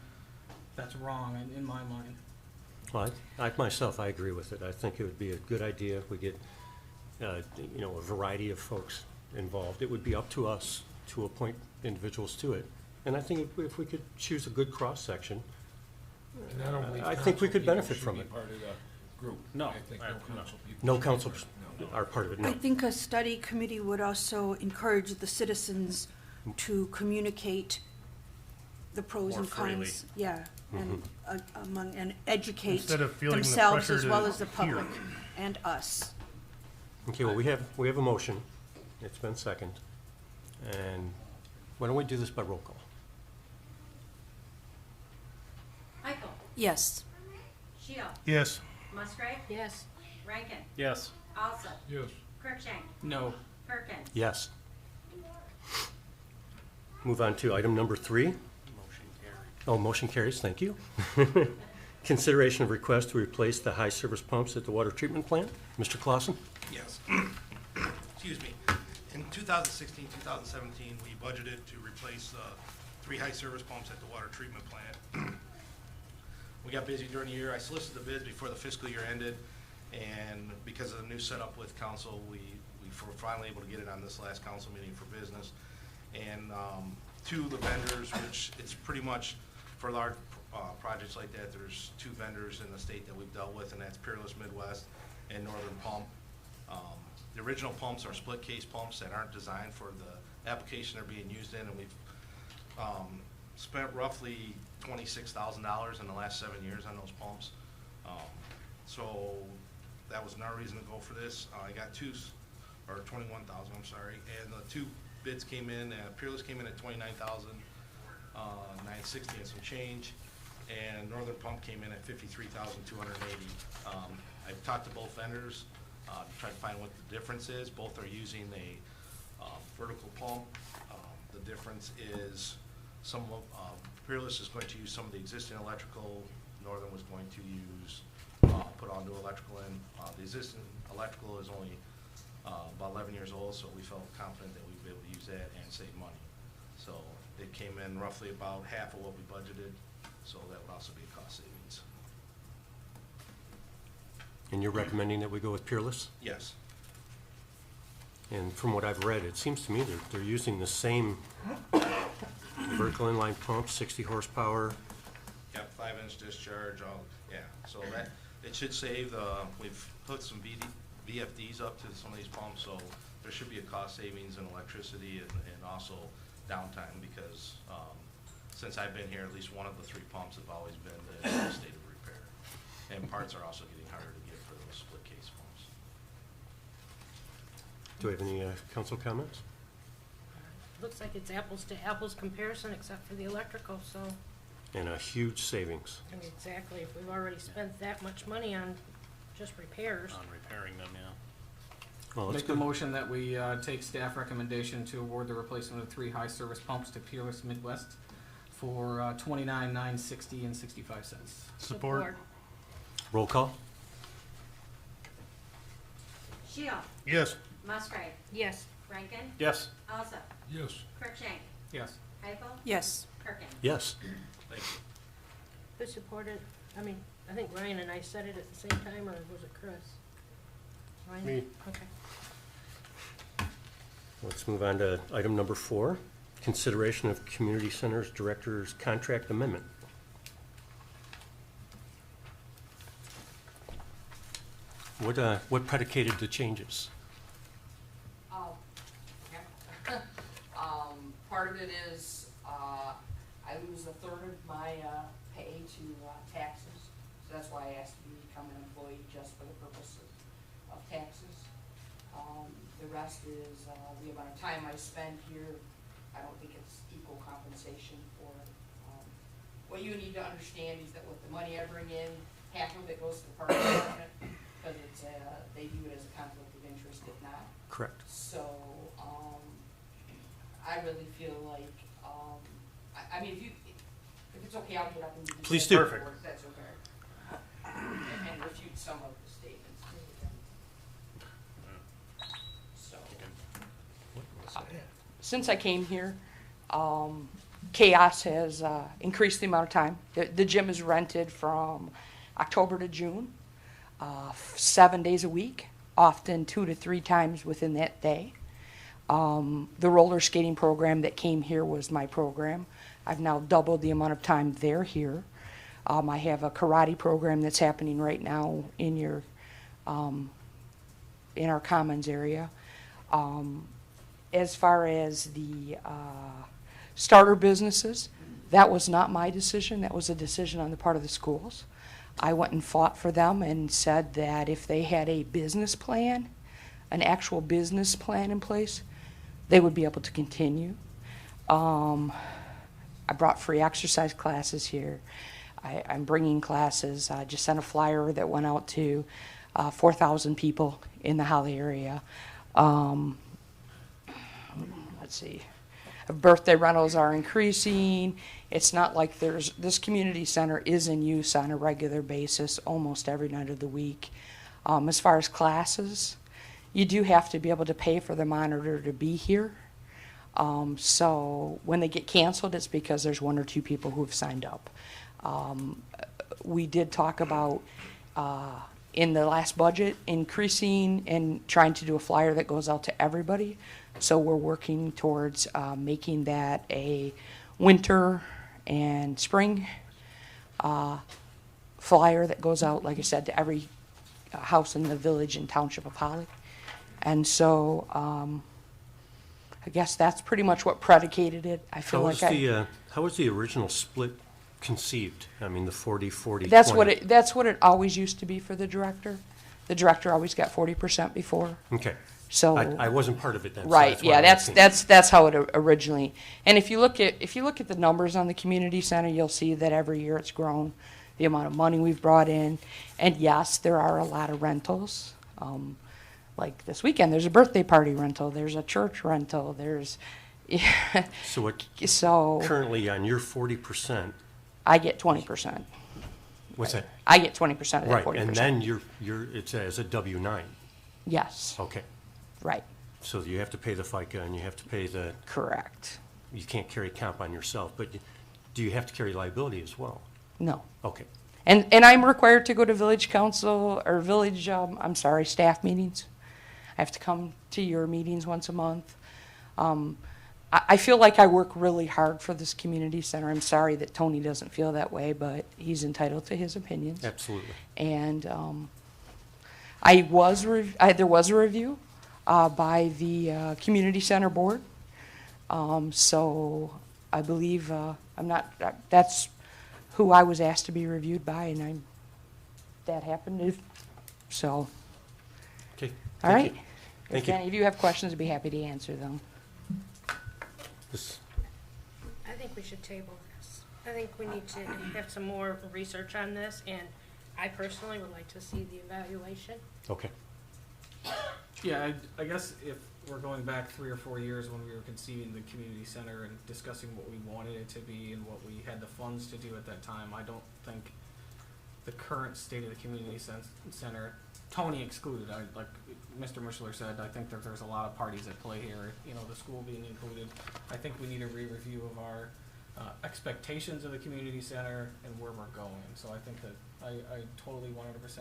[SPEAKER 2] that's wrong in my mind.
[SPEAKER 5] Well, I myself, I agree with it. I think it would be a good idea if we get, a variety of folks involved. It would be up to us to appoint individuals to it. And I think if we could choose a good cross-section,
[SPEAKER 15] And I don't believe
[SPEAKER 5] I think we
[SPEAKER 15] council
[SPEAKER 5] could
[SPEAKER 15] people
[SPEAKER 5] benefit
[SPEAKER 15] should
[SPEAKER 5] from
[SPEAKER 15] be
[SPEAKER 5] it.
[SPEAKER 15] part of the group.
[SPEAKER 16] No,
[SPEAKER 15] I think no council people.
[SPEAKER 5] No
[SPEAKER 15] should be
[SPEAKER 5] council
[SPEAKER 15] part of it. No.
[SPEAKER 5] are part of it,
[SPEAKER 7] I
[SPEAKER 5] no.
[SPEAKER 7] think a study committee would also encourage the citizens to communicate the pros
[SPEAKER 16] More
[SPEAKER 7] and cons.
[SPEAKER 16] freely.
[SPEAKER 7] Yeah, and and educate
[SPEAKER 3] Instead of feeling the
[SPEAKER 7] themselves
[SPEAKER 3] pressure
[SPEAKER 7] as
[SPEAKER 3] to
[SPEAKER 7] well as the
[SPEAKER 3] hear.
[SPEAKER 7] public and us.
[SPEAKER 5] Okay, well, we have a motion. It's been second. And why don't we do this by roll call?
[SPEAKER 4] Michael,
[SPEAKER 7] Yes.
[SPEAKER 4] Shield,
[SPEAKER 3] Yes.
[SPEAKER 4] Musgrave,
[SPEAKER 8] yes.
[SPEAKER 4] Rankin,
[SPEAKER 16] Yes.
[SPEAKER 4] Alsop,
[SPEAKER 15] Yes.
[SPEAKER 4] Cruikshank,
[SPEAKER 2] No.
[SPEAKER 4] Perkins.
[SPEAKER 5] Yes. Move on to item number 3.
[SPEAKER 16] Motion carried.
[SPEAKER 5] Oh, motion carries, thank you. Consideration of request to replace the high service pumps at the water treatment plant. Mr. Clausen?
[SPEAKER 1] Yes. Excuse me. In 2016, 2017, we budgeted to replace 3 high service pumps at the water treatment plant. We got busy during the year. I solicited the bids before the fiscal year ended, and because of the new setup with council, we were finally able to get it on this last council meeting for business. And 2 of the vendors, which it's pretty much for large projects like that, there's 2 vendors in the state that we've dealt with, and that's Peerless Midwest and Northern Pump. The original pumps are split case pumps that aren't designed for the application they're being used in, and we've spent roughly $26,000 in the last 7 years on those pumps. So that was another reason to go for this. I got 21,000, I'm sorry, and the 2 bids came in. Peerless came in at $29,960 and some change, and Northern Pump came in at $53,280. I've talked to both vendors to try to find what the difference is. Both are using a vertical pump. The difference is Peerless is going to use some of the existing electrical. Northern was going to use put on new electrical in. The existing electrical is only about 11 years old, so we felt confident that we'd be able to use that and save money. So it came in roughly about half of what we budgeted, so that would also be a cost savings.
[SPEAKER 5] And you're recommending that we go with Peerless?
[SPEAKER 1] Yes.
[SPEAKER 5] And from what I've read, it seems to me that they're using the same vertical inline pump, 60 horsepower.
[SPEAKER 1] Yep, 5-inch discharge, so that, it should save, we've put some VFDs up to some of these pumps, so there should be a cost savings in electricity and also downtime, because, since I've been here, at least one of the 3 pumps have always been in a state of repair. And parts are also getting harder to get for those split case pumps.
[SPEAKER 5] Do we have any council comments?
[SPEAKER 8] Looks like it's apples to apples comparison except for the electrical, so,
[SPEAKER 5] And a huge savings.
[SPEAKER 8] I mean, exactly, if we've already spent that much money on just repairs.
[SPEAKER 16] On repairing them, yeah.
[SPEAKER 5] Well, let's
[SPEAKER 2] Make the
[SPEAKER 5] go.
[SPEAKER 2] motion that we take staff recommendation to award the replacement of 3 high service pumps to Peerless Midwest for $29,960 and 65 cents.
[SPEAKER 3] Support.
[SPEAKER 5] Roll call?
[SPEAKER 4] Shield,
[SPEAKER 3] Yes.
[SPEAKER 4] Musgrave,
[SPEAKER 8] Yes.
[SPEAKER 4] Rankin,
[SPEAKER 16] Yes.
[SPEAKER 4] Alsop,
[SPEAKER 15] Yes.
[SPEAKER 4] Cruikshank,
[SPEAKER 2] Yes.
[SPEAKER 4] Michael,
[SPEAKER 7] Yes.
[SPEAKER 4] Perkins.
[SPEAKER 5] Yes.
[SPEAKER 1] Thank you.
[SPEAKER 8] Who supported, I think Ryan and I said it at the same time, or was it Chris? Ryan?
[SPEAKER 5] Me.
[SPEAKER 8] Okay.
[SPEAKER 5] Let's move on to item number 4, consideration of Community Center's Director's Contract Amendment. What predicated the changes?
[SPEAKER 17] Part of it is, I lose a third of my, pay to, taxes. So that's why I asked to become an employee just for the purpose of taxes. The rest is, the amount of time I spend here. I don't think it's equal compensation for it. What you need to understand is that with the money I bring in, half of it goes to the park department, because it's, they view it as a conflict of interest if not.
[SPEAKER 5] Correct.
[SPEAKER 17] So, I really feel like, I mean, if it's okay, I'll get up and do this.
[SPEAKER 5] Please do.
[SPEAKER 17] If that's okay. And refute some of the statements. So, since I came here, chaos has increased the amount of time. The gym is rented from October to June, 7 days a week, often 2 to 3 times within that day. The roller skating program that came here was my program. I've now doubled the amount of time they're here. I have a karate program that's happening right now in your, in our commons area. As far as the starter businesses, that was not my decision. That was a decision on the part of the schools. I went and fought for them and said that if they had a business plan, an actual business plan in place, they would be able to continue. I brought free exercise classes here. I'm bringing classes. I just sent a flyer that went out to 4,000 people in the Holly area. Let's see. Birthday rentals are increasing. It's not like this community center is in use on a regular basis almost every night of the week. As far as classes, you do have to be able to pay for the monitor to be here. So when they get canceled, it's because there's 1 or 2 people who have signed up. We did talk about, in the last budget, increasing and trying to do a flyer that goes out to everybody. So we're working towards making that a winter and spring flyer that goes out, like I said, to every house in the village and township of Holly. And so I guess that's pretty much what predicated it. I feel
[SPEAKER 5] How was the original split conceived? I mean, the 40-40-20.
[SPEAKER 17] That's what it always used to be for the director. The director always got 40% before.
[SPEAKER 5] Okay.
[SPEAKER 17] So
[SPEAKER 5] I wasn't part of it then. so
[SPEAKER 17] Right.
[SPEAKER 5] why
[SPEAKER 17] Yeah.
[SPEAKER 5] I'm asking.
[SPEAKER 17] That's how it originally. And if you look at the numbers on the community center, you'll see that every year it's grown. The amount of money we've brought in, and yes, there are a lot of rentals. Like this weekend, there's a birthday party rental. There's a church rental. There's.
[SPEAKER 5] So currently on your 40%.
[SPEAKER 17] I get 20%.
[SPEAKER 5] What's that?
[SPEAKER 17] I get 20% of that
[SPEAKER 5] Right,
[SPEAKER 17] 40%.
[SPEAKER 5] and then it's as a W-9.
[SPEAKER 17] Yes.
[SPEAKER 5] Okay.
[SPEAKER 17] Right.
[SPEAKER 5] So you have to pay the FICA and you have to pay the.
[SPEAKER 17] Correct.
[SPEAKER 5] You can't carry comp on yourself, but do you have to carry liability as well?
[SPEAKER 17] No.
[SPEAKER 5] Okay.
[SPEAKER 17] And I'm required to go to village council or village, staff meetings. I have to come to your meetings once a month. I feel like I work really hard for this community center. I'm sorry that Tony doesn't feel that way, but he's entitled to his opinions.
[SPEAKER 5] Absolutely.
[SPEAKER 17] And there was a review by the community center board. So I believe that's who I was asked to be reviewed by, and that happened. So.
[SPEAKER 5] Okay.
[SPEAKER 17] All right.
[SPEAKER 5] Thank
[SPEAKER 17] If
[SPEAKER 5] you.
[SPEAKER 17] any of you have questions, I'd be happy to answer them.
[SPEAKER 8] I think we should table this. I think we need to have some more research on this, and I personally would like to see the evaluation.
[SPEAKER 5] Okay.
[SPEAKER 2] Yeah, I guess if we're going back 3 or 4 years when we were conceiving the community center and discussing what we wanted it to be and what we had the funds to do at that time, I don't think the current state of the community center, Tony excluded, like Mr. Mushler said, I think that there's a lot of parties at play here, the school being included. I think we need a re-review of our expectations of the community center and where we're going. So I think that I totally 100%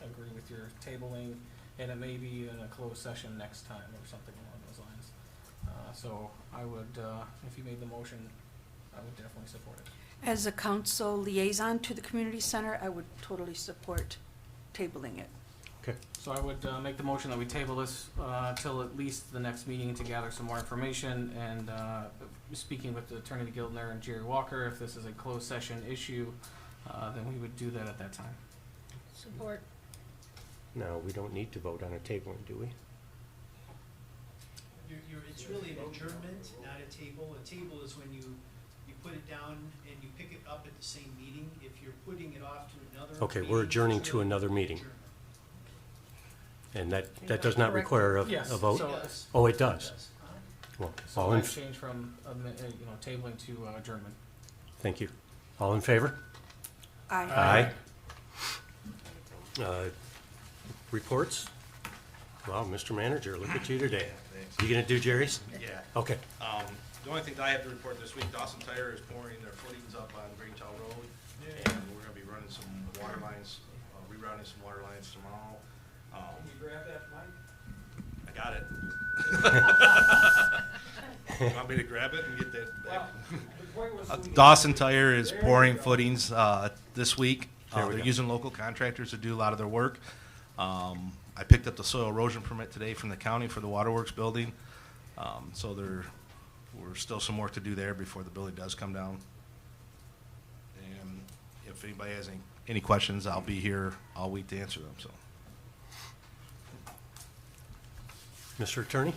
[SPEAKER 2] agree with your tabling and it may be in a closed session next time or something along those lines. So I would, if you made the motion, I would definitely support it.
[SPEAKER 7] As a council liaison to the community center, I would totally support tabling it.
[SPEAKER 5] Okay.
[SPEAKER 2] So I would make the motion that we table this till at least the next meeting to gather some more information, and speaking with Attorney Gildner and Jerry Walker, if this is a closed session issue, then we would do that at that time.
[SPEAKER 8] Support.
[SPEAKER 5] No, we don't need to vote on a tabling, do we?
[SPEAKER 18] It's really an adjournment, not a table. A table is when you put it down and you pick it up at the same meeting. If you're putting it off to another
[SPEAKER 5] Okay,
[SPEAKER 18] meeting,
[SPEAKER 5] we're
[SPEAKER 18] it's
[SPEAKER 5] adjourning to
[SPEAKER 18] really
[SPEAKER 5] another
[SPEAKER 18] an
[SPEAKER 5] meeting.
[SPEAKER 18] adjournment.
[SPEAKER 5] And that does not require a
[SPEAKER 2] Yes,
[SPEAKER 5] vote?
[SPEAKER 2] so-
[SPEAKER 5] Oh, it does? Well,
[SPEAKER 2] So
[SPEAKER 5] all in,
[SPEAKER 2] I've changed from, tabling to adjournment.
[SPEAKER 5] thank you. All in favor?
[SPEAKER 7] Aye.
[SPEAKER 5] Reports? Wow, Mr. Manager, look at you today. You gonna do Jerry's?
[SPEAKER 1] Yeah.
[SPEAKER 5] Okay.
[SPEAKER 1] The only thing that I have to report this week, Dawson Tire is pouring their footings up on Greentown Road, and we're gonna be running some water lines, rerouting some water lines tomorrow.
[SPEAKER 18] Can you grab that mic?
[SPEAKER 1] I got it. You want me to grab it and get that back? Dawson Tire is pouring footings this week.
[SPEAKER 5] There we
[SPEAKER 1] They're
[SPEAKER 5] go.
[SPEAKER 1] using local contractors to do a lot of their work. I picked up the soil erosion permit today from the county for the waterworks building. So we're still some work to do there before the building does come down. And if anybody has any questions, I'll be here all week to answer them, so.
[SPEAKER 5] Mr. Attorney?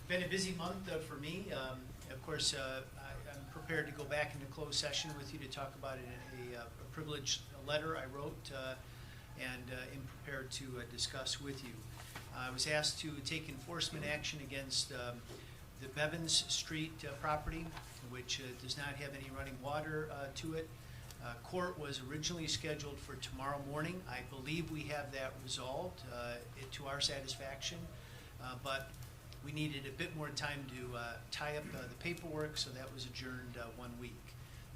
[SPEAKER 18] Been a busy month for me. Of course, I'm prepared to go back into closed session with you to talk about a privileged letter I wrote and am prepared to discuss with you. I was asked to take enforcement action against the Bevins Street property, which does not have any running water to it. Court was originally scheduled for tomorrow morning. I believe we have that resolved to our satisfaction, but we needed a bit more time to tie up the paperwork, so that was adjourned 1 week.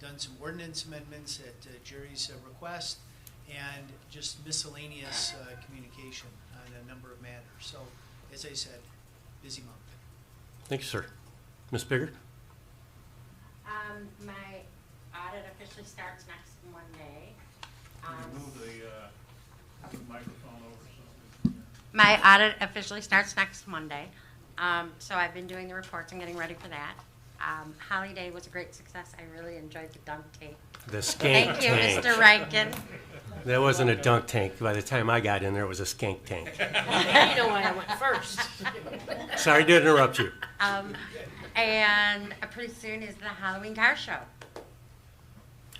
[SPEAKER 18] Done some ordinance amendments at Jerry's request, and just miscellaneous communication on a number of matters. So, as I said, busy month.
[SPEAKER 5] Thank you, sir. Ms. Biggert?
[SPEAKER 4] My audit officially starts next Monday.
[SPEAKER 3] Move the microphone over so.
[SPEAKER 4] My audit officially starts next Monday. So I've been doing the reports and getting ready for that. Holly Day was a great success. I really enjoyed the dunk tank.
[SPEAKER 5] The skank
[SPEAKER 4] Thank you,
[SPEAKER 5] tank.
[SPEAKER 4] Mr. Rankin.
[SPEAKER 5] That wasn't a dunk tank. By the time I got in there, it was a skank tank.
[SPEAKER 8] You know why I went first.
[SPEAKER 5] Sorry to interrupt you.
[SPEAKER 4] And pretty soon is the Halloween car show.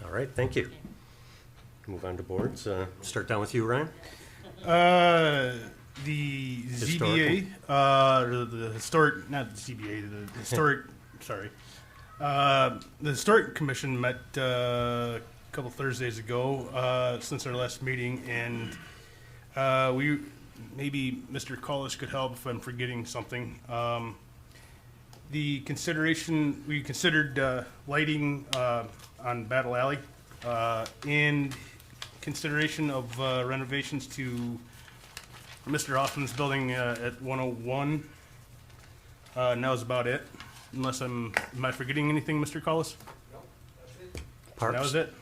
[SPEAKER 5] All right, thank you. Move on to boards. Start down with you, Ryan.
[SPEAKER 3] The
[SPEAKER 5] Historical.
[SPEAKER 3] ZBA, the historic, not the ZBA, the historic, sorry. The Historic Commission met a couple Thursdays ago, since our last meeting, and maybe Mr. Collis could help if I'm forgetting something. The consideration, we considered lighting on Battle Alley, and consideration of renovations to Mr. Hoffman's building at 101. And that was about it, unless am I forgetting anything, Mr. Collis?
[SPEAKER 19] No, that's it.
[SPEAKER 5] Parks.
[SPEAKER 3] That was it.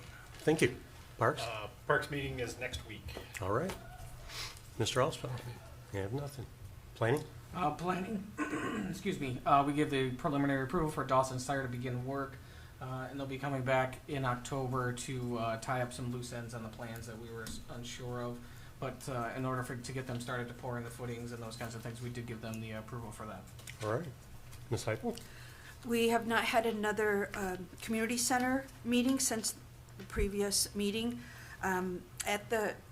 [SPEAKER 5] Thank you. Parks?
[SPEAKER 19] Parks meeting is next week.
[SPEAKER 5] All right. Mr. Alsfeld? You have nothing. Planning?
[SPEAKER 2] Planning, excuse me, we give the preliminary approval for Dawson Tire to begin work, and they'll be coming back in October to tie up some loose ends on the plans that we were unsure of. But in order to get them started to pour in the footings and those kinds of things, we did give them the approval for that.
[SPEAKER 5] All right. Ms. Heupel?
[SPEAKER 7] We have not had another community center meeting since the previous meeting. At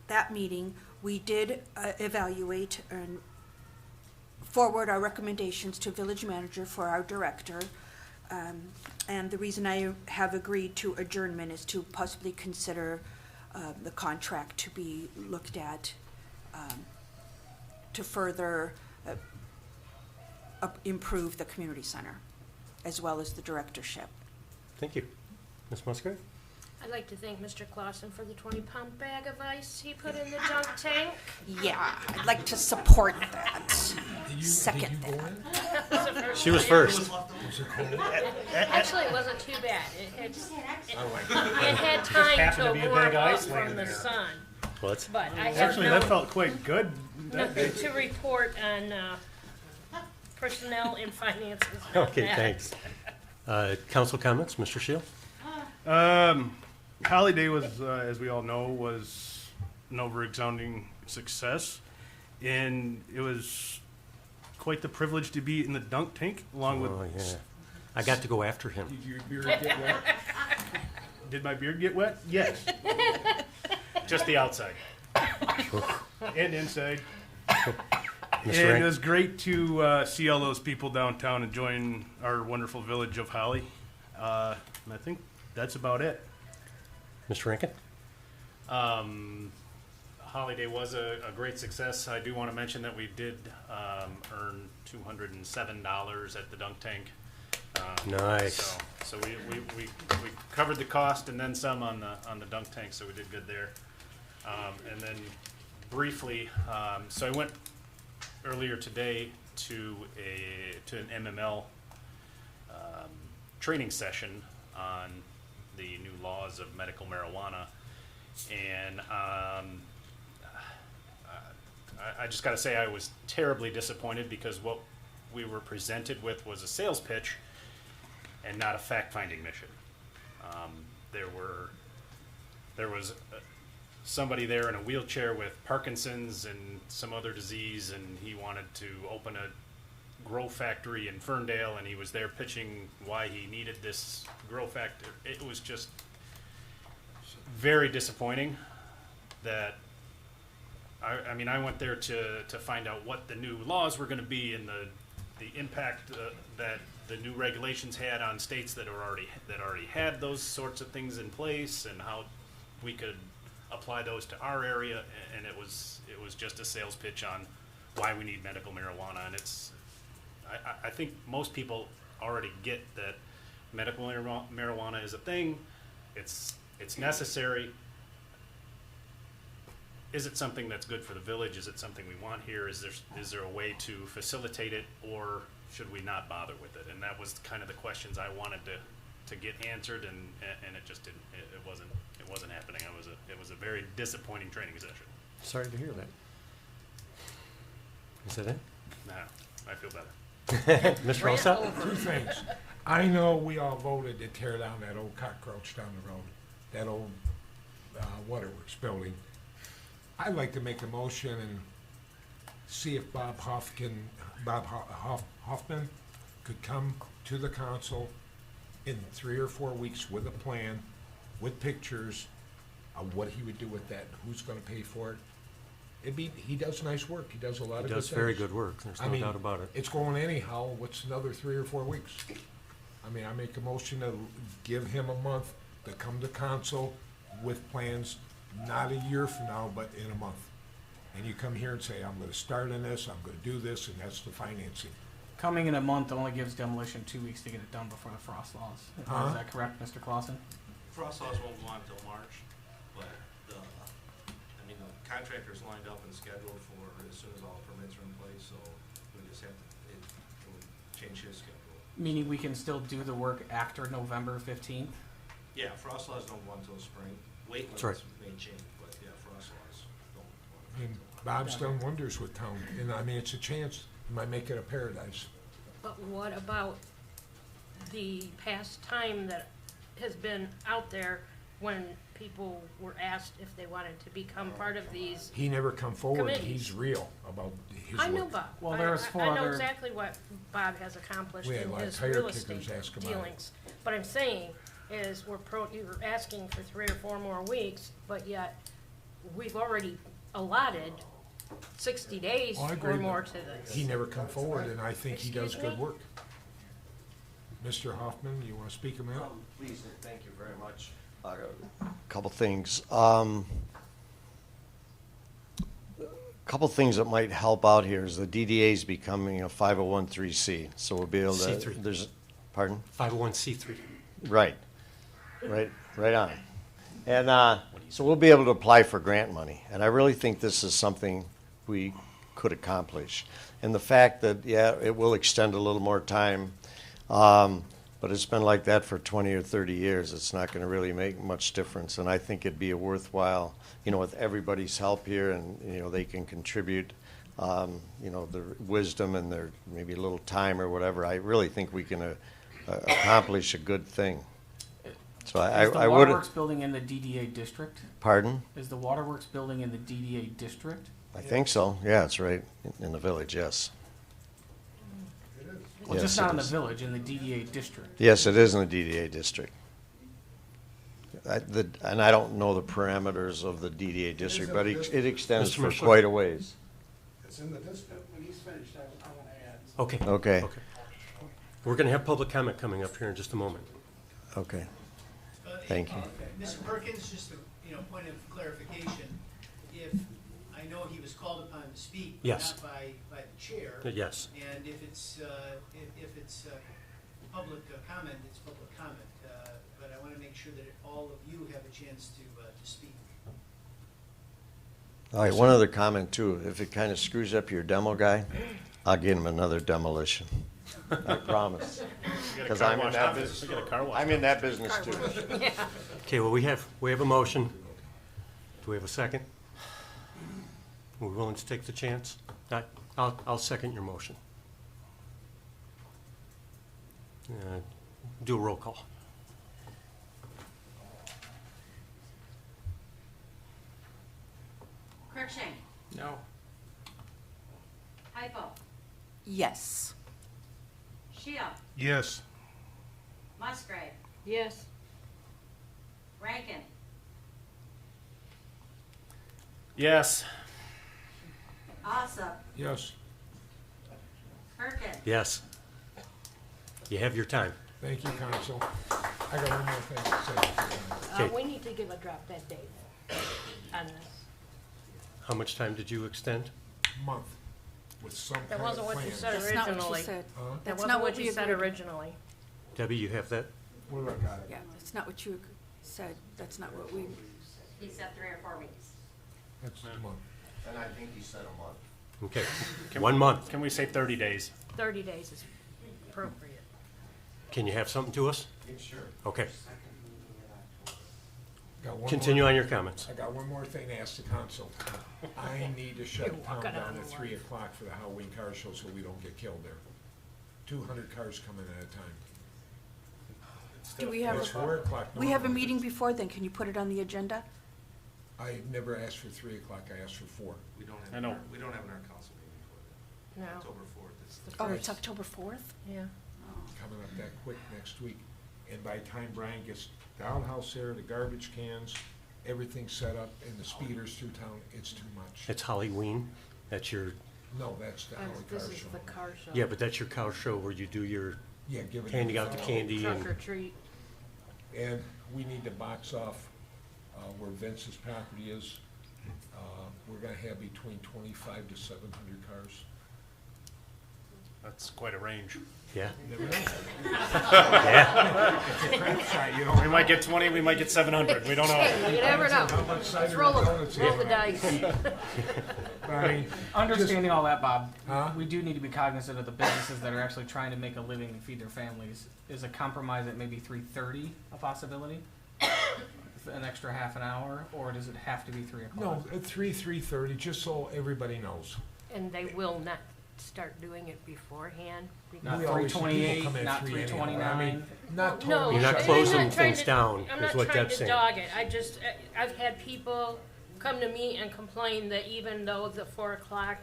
[SPEAKER 7] that meeting, we did evaluate and forward our recommendations to village manager for our director. And the reason I have agreed to adjournment is to possibly consider the contract to be looked at to further improve the community center, as well as the directorship.
[SPEAKER 5] Thank you. Ms. Musgrave?
[SPEAKER 8] I'd like to thank Mr. Clausen for the 20-pound bag of ice he put in the junk tank.
[SPEAKER 7] Yeah, I'd like to support that. Second
[SPEAKER 15] Did you go
[SPEAKER 7] that.
[SPEAKER 15] in?
[SPEAKER 5] She was first.
[SPEAKER 15] Was it cold?
[SPEAKER 8] Actually, it wasn't too bad. It had time
[SPEAKER 19] happened
[SPEAKER 8] to
[SPEAKER 19] to be a
[SPEAKER 8] warm
[SPEAKER 19] bag of
[SPEAKER 8] up
[SPEAKER 19] ice laying
[SPEAKER 8] from the
[SPEAKER 19] there.
[SPEAKER 8] sun.
[SPEAKER 5] What?
[SPEAKER 8] But I have
[SPEAKER 3] Actually, that
[SPEAKER 8] no,
[SPEAKER 3] felt quite good.
[SPEAKER 8] nothing to report on personnel and finances. on
[SPEAKER 5] Okay,
[SPEAKER 8] that.
[SPEAKER 5] thanks. Council comments, Mr. Shield?
[SPEAKER 3] Holiday was, as we all know, was an over-resounding success, and it was quite the privilege to be in the dunk tank along with.
[SPEAKER 5] Oh, yeah. I got to go after him.
[SPEAKER 3] Did your beard get wet? Did my beard get wet? Yes.
[SPEAKER 19] Just the outside.
[SPEAKER 3] And inside.
[SPEAKER 5] Mr.
[SPEAKER 3] And
[SPEAKER 5] Rank?
[SPEAKER 3] it was great to see all those people downtown enjoying our wonderful village of Holly. And I think that's about it.
[SPEAKER 5] Mr. Rankin?
[SPEAKER 16] Holiday was a great success. I do want to mention that we did earn $207 at the dunk tank.
[SPEAKER 5] Nice.
[SPEAKER 16] So we covered the cost and then some on the dunk tank, so we did good there. And then briefly, so I went earlier today to an MML training session on the new laws of medical marijuana, and I just got to say I was terribly disappointed because what we were presented with was a sales pitch and not a fact-finding mission. There was somebody there in a wheelchair with Parkinson's and some other disease, and he wanted to open a grow factory in Ferndale, and he was there pitching why he needed this grow factory. It was just very disappointing that I mean, I went there to find out what the new laws were going to be and the impact that the new regulations had on states that already had those sorts of things in place, and how we could apply those to our area. And it was just a sales pitch on why we need medical marijuana. And I think most people already get that medical marijuana is a thing. It's necessary. Is it something that's good for the village? Is it something we want here? Is there a way to facilitate it, or should we not bother with it? And that was kind of the questions I wanted to get answered, and it just didn't. It wasn't happening. It was a very disappointing training session.
[SPEAKER 5] Sorry to hear that. Is that it?
[SPEAKER 16] No, I feel better.
[SPEAKER 5] Mr. Alsop?
[SPEAKER 15] Two things. I know we all voted to tear down that old cockroach down the road, that old waterworks building. I'd like to make a motion and see if Bob Hoffman could come to the council in 3 or 4 weeks with a plan, with pictures of what he would do with that, who's gonna pay for it. He does nice work. He does a lot of good things.
[SPEAKER 5] He does very good work. There's no doubt about it.
[SPEAKER 15] It's going anyhow. What's another 3 or 4 weeks? I mean, I make a motion to give him a month to come to council with plans, not a year from now, but in a month. And you come here and say, I'm gonna start on this, I'm gonna do this, and that's the financing.
[SPEAKER 2] Coming in a month only gives demolition 2 weeks to get it done before the frost laws.
[SPEAKER 15] Huh?
[SPEAKER 2] Is that correct, Mr. Clausen?
[SPEAKER 1] Frost laws won't go on until March, but the contractor's lined up and scheduled for as soon as all the permits are in place, so we just have to, it will change his schedule.
[SPEAKER 2] Meaning we can still do the work after November 15th?
[SPEAKER 1] Yeah, frost laws don't go until spring. Weight
[SPEAKER 5] That's right.
[SPEAKER 1] limits may change, but yeah, frost laws don't go
[SPEAKER 15] And
[SPEAKER 1] until.
[SPEAKER 15] Bob's done wonders with town, and I mean, it's a chance, it might make it a paradise.
[SPEAKER 8] But what about the past time that has been out there when people were asked if they wanted to become part of these?
[SPEAKER 15] He never come forward,
[SPEAKER 8] Committees.
[SPEAKER 15] he's real about his work.
[SPEAKER 8] I know Bob.
[SPEAKER 2] Well, there was 4
[SPEAKER 8] I know
[SPEAKER 2] other-
[SPEAKER 8] exactly what Bob has accomplished
[SPEAKER 15] We had
[SPEAKER 8] in
[SPEAKER 15] a lot of
[SPEAKER 8] his
[SPEAKER 15] tire
[SPEAKER 8] real
[SPEAKER 15] kickers
[SPEAKER 8] estate
[SPEAKER 15] ask about it.
[SPEAKER 8] dealings. But I'm saying is you're asking for 3 or 4 more weeks, but yet we've already allotted 60 days
[SPEAKER 15] Oh, I
[SPEAKER 8] or
[SPEAKER 15] agree.
[SPEAKER 8] more to this.
[SPEAKER 15] He never come forward, and I think he does
[SPEAKER 8] Excuse
[SPEAKER 15] good
[SPEAKER 8] me?
[SPEAKER 15] work. Mr. Hoffman, you wanna speak a minute?
[SPEAKER 13] Please, thank you very much. A couple things. Couple things that might help out here is the DDA is becoming a 501(c), so we'll be able to.
[SPEAKER 5] C3.
[SPEAKER 13] Pardon?
[SPEAKER 5] 501c3.
[SPEAKER 13] Right on. And so we'll be able to apply for grant money. And I really think this is something we could accomplish. And the fact that, yeah, it will extend a little more time, but it's been like that for 20 or 30 years. It's not going to really make much difference. And I think it'd be a worthwhile, you know, with everybody's help here, and, you know, they can contribute, you know, their wisdom and their maybe a little time or whatever. I really think we can accomplish a good thing. So
[SPEAKER 2] Is the
[SPEAKER 13] I would.
[SPEAKER 2] Waterworks building in the DDA district?
[SPEAKER 13] Pardon?
[SPEAKER 2] Is the Waterworks building in the DDA district?
[SPEAKER 13] I think so. Yeah, it's right in the village, yes.
[SPEAKER 2] Well,
[SPEAKER 13] Yes,
[SPEAKER 2] just not
[SPEAKER 13] it
[SPEAKER 2] in the
[SPEAKER 13] is.
[SPEAKER 2] village, in the DDA district.
[SPEAKER 13] Yes, it is in the DDA district. And I don't know the parameters of the DDA district, but it extends
[SPEAKER 5] Mr.
[SPEAKER 13] for
[SPEAKER 5] Mercer.
[SPEAKER 13] quite a ways.
[SPEAKER 6] It's in the district. When he's finished, I want to add.
[SPEAKER 5] Okay.
[SPEAKER 13] Okay.
[SPEAKER 5] We're going to have public comment coming up here in just a moment.
[SPEAKER 13] Okay. Thank you.
[SPEAKER 18] Mr. Perkins, just a, you know, point of clarification, if, I know he was called upon to speak, but
[SPEAKER 5] Yes.
[SPEAKER 18] not by the chair.
[SPEAKER 5] Yes.
[SPEAKER 18] And if it's, if it's public comment, it's public comment, but I want to make sure that all of you have a chance to speak.
[SPEAKER 13] All right, one other comment too. If it kind of screws up your demo guy, I'll get him another demolition. I promise. Because I'm in that business. I'm in that business too.
[SPEAKER 5] Okay, well, we have a motion. Do we have a second? Are we willing to take the chance? I'll second your motion. Do a roll call.
[SPEAKER 4] Cruikshank,
[SPEAKER 2] No.
[SPEAKER 4] Hypo,
[SPEAKER 7] Yes.
[SPEAKER 4] Shield,
[SPEAKER 3] Yes.
[SPEAKER 4] Musgrave,
[SPEAKER 8] Yes.
[SPEAKER 4] Rankin,
[SPEAKER 16] Yes.
[SPEAKER 4] Alsop,
[SPEAKER 15] Yes.
[SPEAKER 4] Perkins.
[SPEAKER 5] Yes. You have your time.
[SPEAKER 15] Thank you, council. I got one more thing to say.
[SPEAKER 5] Okay.
[SPEAKER 8] We need to give a drop dead date on this.
[SPEAKER 5] How much time did you extend?
[SPEAKER 15] Month with some
[SPEAKER 8] That
[SPEAKER 15] kind of
[SPEAKER 8] wasn't what you
[SPEAKER 15] plan.
[SPEAKER 8] said
[SPEAKER 7] That's not what you
[SPEAKER 8] originally.
[SPEAKER 7] said.
[SPEAKER 15] Huh?
[SPEAKER 8] That
[SPEAKER 7] That's
[SPEAKER 8] wasn't
[SPEAKER 7] not
[SPEAKER 8] what
[SPEAKER 7] what we
[SPEAKER 8] you said
[SPEAKER 7] agreed.
[SPEAKER 8] originally.
[SPEAKER 5] Debbie, you have that?
[SPEAKER 15] Where do I got it?
[SPEAKER 7] Yeah, that's not what you said. That's not what we,
[SPEAKER 4] He said 3 or 4 weeks.
[SPEAKER 15] That's a month.
[SPEAKER 13] And I think he said a month.
[SPEAKER 5] Okay. 1 month.
[SPEAKER 16] Can we say 30 days?
[SPEAKER 8] 30 days is appropriate.
[SPEAKER 5] Can you have something to us?
[SPEAKER 13] Sure.
[SPEAKER 5] Okay.
[SPEAKER 15] Got one
[SPEAKER 5] Continue
[SPEAKER 15] more-
[SPEAKER 5] on your comments.
[SPEAKER 15] I got one more thing to ask the council. I need to shut
[SPEAKER 8] You're
[SPEAKER 15] town
[SPEAKER 8] walking
[SPEAKER 15] down
[SPEAKER 8] on
[SPEAKER 15] at
[SPEAKER 8] the
[SPEAKER 15] 3 o'clock for the Halloween car show so we don't get killed there. 200 cars coming at a time.
[SPEAKER 7] do we have,
[SPEAKER 15] It's 4 o'clock.
[SPEAKER 7] we have a
[SPEAKER 15] normally.
[SPEAKER 7] meeting before then? Can you put it on the agenda?
[SPEAKER 15] I never asked for 3 o'clock, I asked for 4.
[SPEAKER 1] We don't
[SPEAKER 16] I know.
[SPEAKER 1] we don't have an council meeting before that.
[SPEAKER 8] No.
[SPEAKER 1] October 4th is the
[SPEAKER 7] Oh,
[SPEAKER 8] First.
[SPEAKER 7] it's October 4th?
[SPEAKER 8] Yeah.
[SPEAKER 15] Coming up that quick next week. And by the time Brian gets the outhouse there, the garbage cans, everything set up, and the speeders through town, it's too much.
[SPEAKER 5] It's Halloween. That's your,
[SPEAKER 15] No, that's the Halloween car
[SPEAKER 8] This is
[SPEAKER 15] show.
[SPEAKER 8] the car show.
[SPEAKER 5] yeah, but that's your cow show where you do your
[SPEAKER 15] Yeah, give it.
[SPEAKER 5] handing out the candy
[SPEAKER 8] Trunk
[SPEAKER 5] and,
[SPEAKER 8] or treat.
[SPEAKER 15] And we need to box off where Vince's property is. We're gonna have between 25 to 700 cars.
[SPEAKER 16] That's quite a range.
[SPEAKER 5] yeah.
[SPEAKER 15] Never know.
[SPEAKER 5] Yeah.
[SPEAKER 15] It's a crap shot, you know.
[SPEAKER 16] We might get 20, we might get 700. We don't know.
[SPEAKER 8] Hey, you never know.
[SPEAKER 15] How much
[SPEAKER 8] Let's
[SPEAKER 15] cider
[SPEAKER 8] roll
[SPEAKER 15] and
[SPEAKER 8] it,
[SPEAKER 15] donuts
[SPEAKER 8] roll
[SPEAKER 15] you
[SPEAKER 8] the
[SPEAKER 15] have?
[SPEAKER 8] dice.
[SPEAKER 15] But I mean,
[SPEAKER 2] Understanding all that, Bob,
[SPEAKER 15] Huh?
[SPEAKER 2] we do need to be cognizant of the businesses that are actually trying to make a living and feed their families. Is a compromise at maybe 3:30 a possibility? An extra half an hour, or does it have to be 3 o'clock?
[SPEAKER 15] no, at 3:30, just so everybody knows.
[SPEAKER 8] And they will not start doing it beforehand.
[SPEAKER 2] Not
[SPEAKER 15] We always see people
[SPEAKER 2] 3:28,
[SPEAKER 15] come at
[SPEAKER 2] not
[SPEAKER 15] 3 anyhow.
[SPEAKER 2] 3:29.
[SPEAKER 15] I mean, not
[SPEAKER 8] No,
[SPEAKER 15] totally
[SPEAKER 5] You're not
[SPEAKER 15] shut
[SPEAKER 5] closing
[SPEAKER 8] I'm not trying
[SPEAKER 5] things
[SPEAKER 8] to-
[SPEAKER 5] down,
[SPEAKER 8] I'm
[SPEAKER 5] is
[SPEAKER 8] not
[SPEAKER 5] what
[SPEAKER 8] trying
[SPEAKER 5] Deb's
[SPEAKER 8] to
[SPEAKER 5] saying.
[SPEAKER 8] dog it. I've had people come to me and complain that even though the 4 o'clock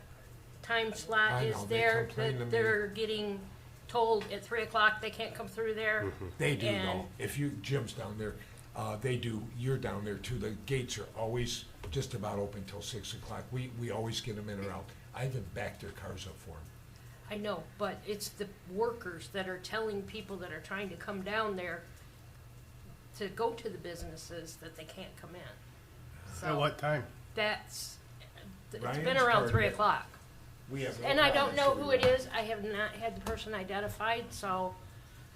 [SPEAKER 8] time slot
[SPEAKER 15] I
[SPEAKER 8] is
[SPEAKER 15] know, they
[SPEAKER 8] there,
[SPEAKER 15] complain to
[SPEAKER 8] that
[SPEAKER 15] me.
[SPEAKER 8] they're getting told at 3 o'clock they can't come through there.
[SPEAKER 15] They do
[SPEAKER 8] And-
[SPEAKER 15] though. If you, Jim's down there, they do, you're down there too. The gates are always just about open till 6 o'clock. We always get them in or out. I even backed their cars up for them.
[SPEAKER 8] I know, but it's the workers that are telling people that are trying to come down there to go to the businesses that they can't come in.
[SPEAKER 3] At
[SPEAKER 8] So
[SPEAKER 3] what time?
[SPEAKER 8] that's, it's
[SPEAKER 15] Ryan's
[SPEAKER 8] been
[SPEAKER 15] part
[SPEAKER 8] around
[SPEAKER 15] of
[SPEAKER 8] 3
[SPEAKER 15] it.
[SPEAKER 8] o'clock.
[SPEAKER 15] We have no
[SPEAKER 8] And I don't
[SPEAKER 15] problems
[SPEAKER 8] know
[SPEAKER 15] with
[SPEAKER 8] who it is. I have not had the person identified, so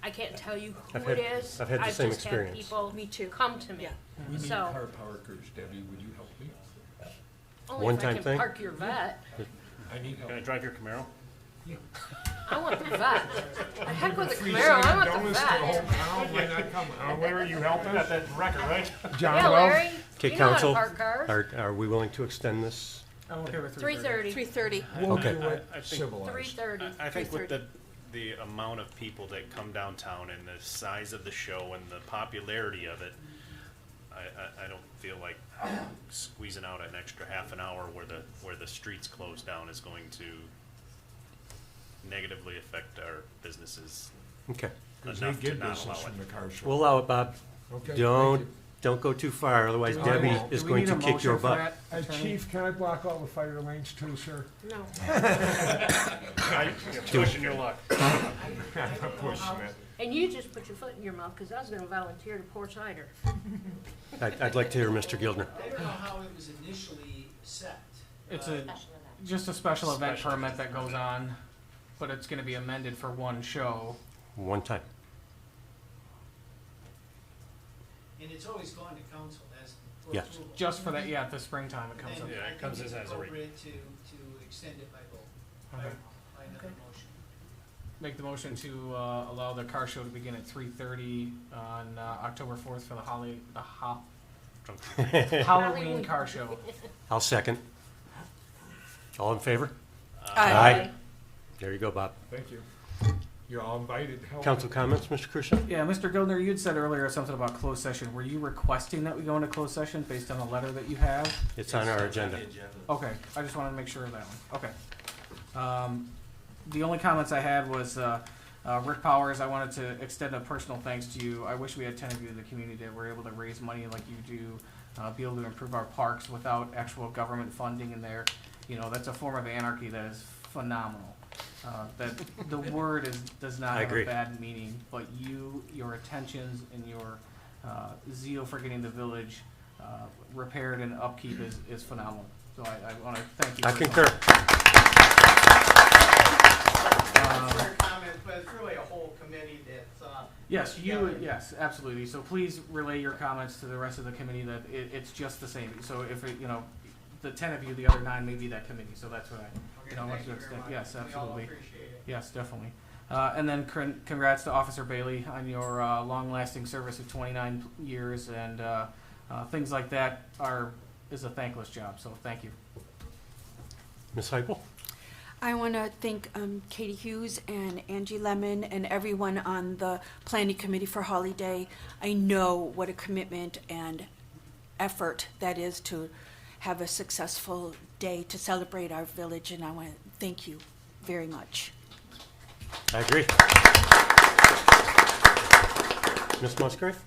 [SPEAKER 8] I can't tell you
[SPEAKER 5] I've
[SPEAKER 8] who it
[SPEAKER 5] had-
[SPEAKER 8] is.
[SPEAKER 5] I've had the same
[SPEAKER 8] just had
[SPEAKER 5] experience.
[SPEAKER 8] people
[SPEAKER 7] Me too.
[SPEAKER 8] come to me.
[SPEAKER 7] Yeah.
[SPEAKER 15] We need
[SPEAKER 8] So-
[SPEAKER 15] car parkers. Debbie, would you help me?
[SPEAKER 8] Only
[SPEAKER 5] One-time
[SPEAKER 8] if I can
[SPEAKER 5] thing?
[SPEAKER 8] park your vet.
[SPEAKER 15] I need help.
[SPEAKER 16] Can I drive your Camaro?
[SPEAKER 8] I want the vet. The heck with the
[SPEAKER 15] Free
[SPEAKER 8] Camaro, I
[SPEAKER 15] cinnamon
[SPEAKER 8] want the
[SPEAKER 15] donuts to the whole
[SPEAKER 8] vet.
[SPEAKER 15] town, why not come? Larry, you helping?
[SPEAKER 16] Got that record, right?
[SPEAKER 15] John
[SPEAKER 8] Yeah,
[SPEAKER 15] Love?
[SPEAKER 8] Larry,
[SPEAKER 5] Okay,
[SPEAKER 8] you know how to
[SPEAKER 5] council,
[SPEAKER 8] park cars.
[SPEAKER 5] are we willing to extend this?
[SPEAKER 2] I'm okay with
[SPEAKER 8] 3:30.
[SPEAKER 7] 3:30.
[SPEAKER 15] We'll
[SPEAKER 5] Okay.
[SPEAKER 15] do it
[SPEAKER 16] I think-
[SPEAKER 15] civilized.
[SPEAKER 8] 3:30.
[SPEAKER 16] I think with the amount of people that come downtown and the size of the show and the popularity of it, I don't feel like squeezing out an extra half an hour where the streets closed down is going to negatively affect our businesses
[SPEAKER 5] Okay.
[SPEAKER 15] Because they
[SPEAKER 16] enough to
[SPEAKER 15] get
[SPEAKER 16] not
[SPEAKER 15] business
[SPEAKER 16] allow it.
[SPEAKER 15] from the car show.
[SPEAKER 5] We'll allow it, Bob.
[SPEAKER 15] Okay, thank
[SPEAKER 5] Don't,
[SPEAKER 15] you.
[SPEAKER 5] don't go too far, otherwise
[SPEAKER 2] Do we
[SPEAKER 5] Debbie
[SPEAKER 2] need a-
[SPEAKER 5] is
[SPEAKER 2] do we
[SPEAKER 5] going
[SPEAKER 2] need
[SPEAKER 5] to
[SPEAKER 2] a
[SPEAKER 5] kick your
[SPEAKER 2] motion for
[SPEAKER 5] butt.
[SPEAKER 2] that, attorney?
[SPEAKER 15] Chief, can I block all the fire lanes too, sir?
[SPEAKER 8] No.
[SPEAKER 16] You're pushing your luck.
[SPEAKER 15] I'm not pushing it.
[SPEAKER 8] And you just put your foot in your mouth, because I was gonna volunteer to pour cider.
[SPEAKER 5] I'd like to hear Mr. Gildner.
[SPEAKER 18] I don't know how it was initially set.
[SPEAKER 2] It's just a special event permit that goes on, but it's gonna be amended for one show.
[SPEAKER 5] One time.
[SPEAKER 18] And it's always gone to council as for
[SPEAKER 5] Yes.
[SPEAKER 18] approval.
[SPEAKER 2] Just for that, yeah, the springtime it comes
[SPEAKER 18] And
[SPEAKER 2] up.
[SPEAKER 16] Yeah, it
[SPEAKER 18] I think
[SPEAKER 16] comes
[SPEAKER 18] it's
[SPEAKER 16] as a re-
[SPEAKER 18] appropriate to extend it by vote,
[SPEAKER 2] Okay.
[SPEAKER 18] by another motion.
[SPEAKER 2] Make the motion to allow the car show to begin at 3:30 on October 4th for the Halloween car show.
[SPEAKER 5] I'll second. All in favor?
[SPEAKER 7] Aye.
[SPEAKER 5] There you go, Bob.
[SPEAKER 15] Thank you. You're all invited to help.
[SPEAKER 5] Council comments, Mr. Crusoe?
[SPEAKER 2] Yeah, Mr. Gildner, you'd said earlier something about closed session. Were you requesting that we go into closed session based on the letter that you have?
[SPEAKER 5] It's on our agenda.
[SPEAKER 2] Okay, I just wanted to make sure of that one. Okay. The only comments I had was, Rick Powers, I wanted to extend a personal thanks to you. I wish we had 10 of you in the community that were able to raise money like you do, be able to improve our parks without actual government funding in there. You know, that's a form of anarchy that is phenomenal. That the word does not
[SPEAKER 5] I
[SPEAKER 2] have
[SPEAKER 5] agree.
[SPEAKER 2] a bad meaning, but your attentions and your zeal for getting the village repaired and upkeep is phenomenal. So I want to thank you.
[SPEAKER 5] I
[SPEAKER 2] personally.
[SPEAKER 5] concur.
[SPEAKER 20] For a comment, but it's really a whole committee that's,
[SPEAKER 2] Yes, yes, absolutely. So please relay your comments to the rest of the committee that it's just the same. So if, the 10 of you, the other 9 may be that committee, so that's what I want to extend. Yes,
[SPEAKER 20] We all
[SPEAKER 2] absolutely.
[SPEAKER 20] appreciate it.
[SPEAKER 2] Yes, definitely. And then congrats to Officer Bailey on your long-lasting service of 29 years, and things like that is a thankless job, so thank you.
[SPEAKER 5] Ms. Heupel?
[SPEAKER 7] I want to thank Katie Hughes and Angie Lemon and everyone on the planning committee for Holiday. I know what a commitment and effort that is to have a successful day to celebrate our village, and I want to thank you very much.
[SPEAKER 5] I agree. Ms. Musgrave?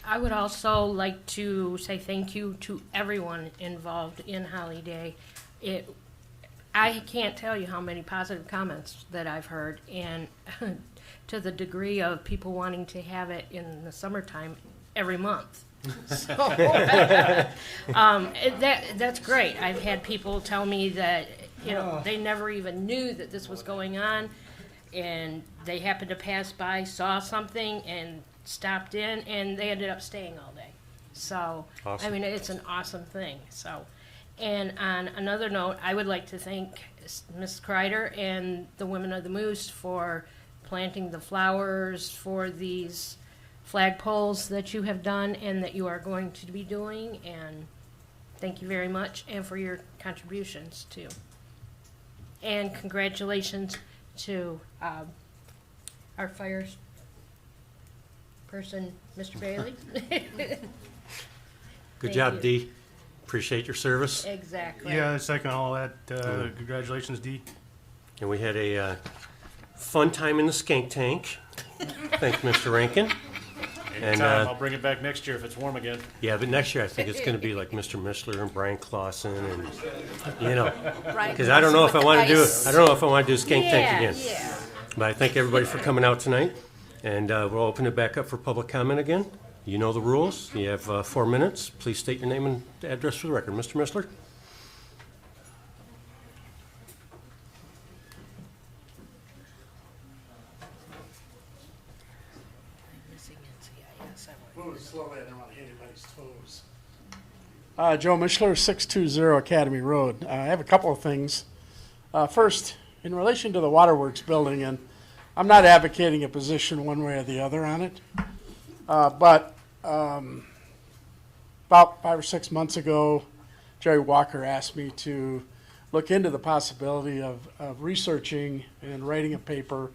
[SPEAKER 8] I would also like to say thank you to everyone involved in Holiday. I can't tell you how many positive comments that I've heard, and to the degree of people wanting to have it in the summertime every month. So, that's great. I've had people tell me that, they never even knew that this was going on, and they happened to pass by, saw something, and stopped in, and they ended up staying all day. So,
[SPEAKER 5] Awesome.
[SPEAKER 8] I mean, it's an awesome thing. So, and on another note, I would like to thank Ms. Kreider and the Women of the Moose for planting the flowers for these flagpoles that you have done and that you are going to be doing, and thank you very much, and for your contributions too. And congratulations to our fire person, Mr. Bailey.
[SPEAKER 5] Good
[SPEAKER 8] Thank
[SPEAKER 5] job,
[SPEAKER 8] you.
[SPEAKER 5] Dee. Appreciate your service.
[SPEAKER 8] Exactly.
[SPEAKER 3] Yeah, I second all that. Congratulations, Dee.
[SPEAKER 5] And we had a fun time in the skink tank. Thanks, Mr. Rankin.
[SPEAKER 16] Anytime, I'll bring it back next year if it's warm again.
[SPEAKER 5] Yeah, but next year I think it's going to be like Mr. Mishler and Brian Clausen, and because I don't know if I want to do it. I don't know if I want to do skink tank again.
[SPEAKER 8] Yeah.
[SPEAKER 5] But I thank everybody for coming out tonight, and we'll open it back up for public comment again. You know the rules. You have 4 minutes. Please state your name and address for the record. Mr. Mishler?
[SPEAKER 6] Move slowly, I don't want to hit anybody's toes. Joe Mishler, 620 Academy Road. I have a couple of things. First, in relation to the Waterworks building, and I'm not advocating a position one way or the other on it, but about 5 or 6 months ago, Jerry Walker asked me to look into the possibility of researching and writing a paper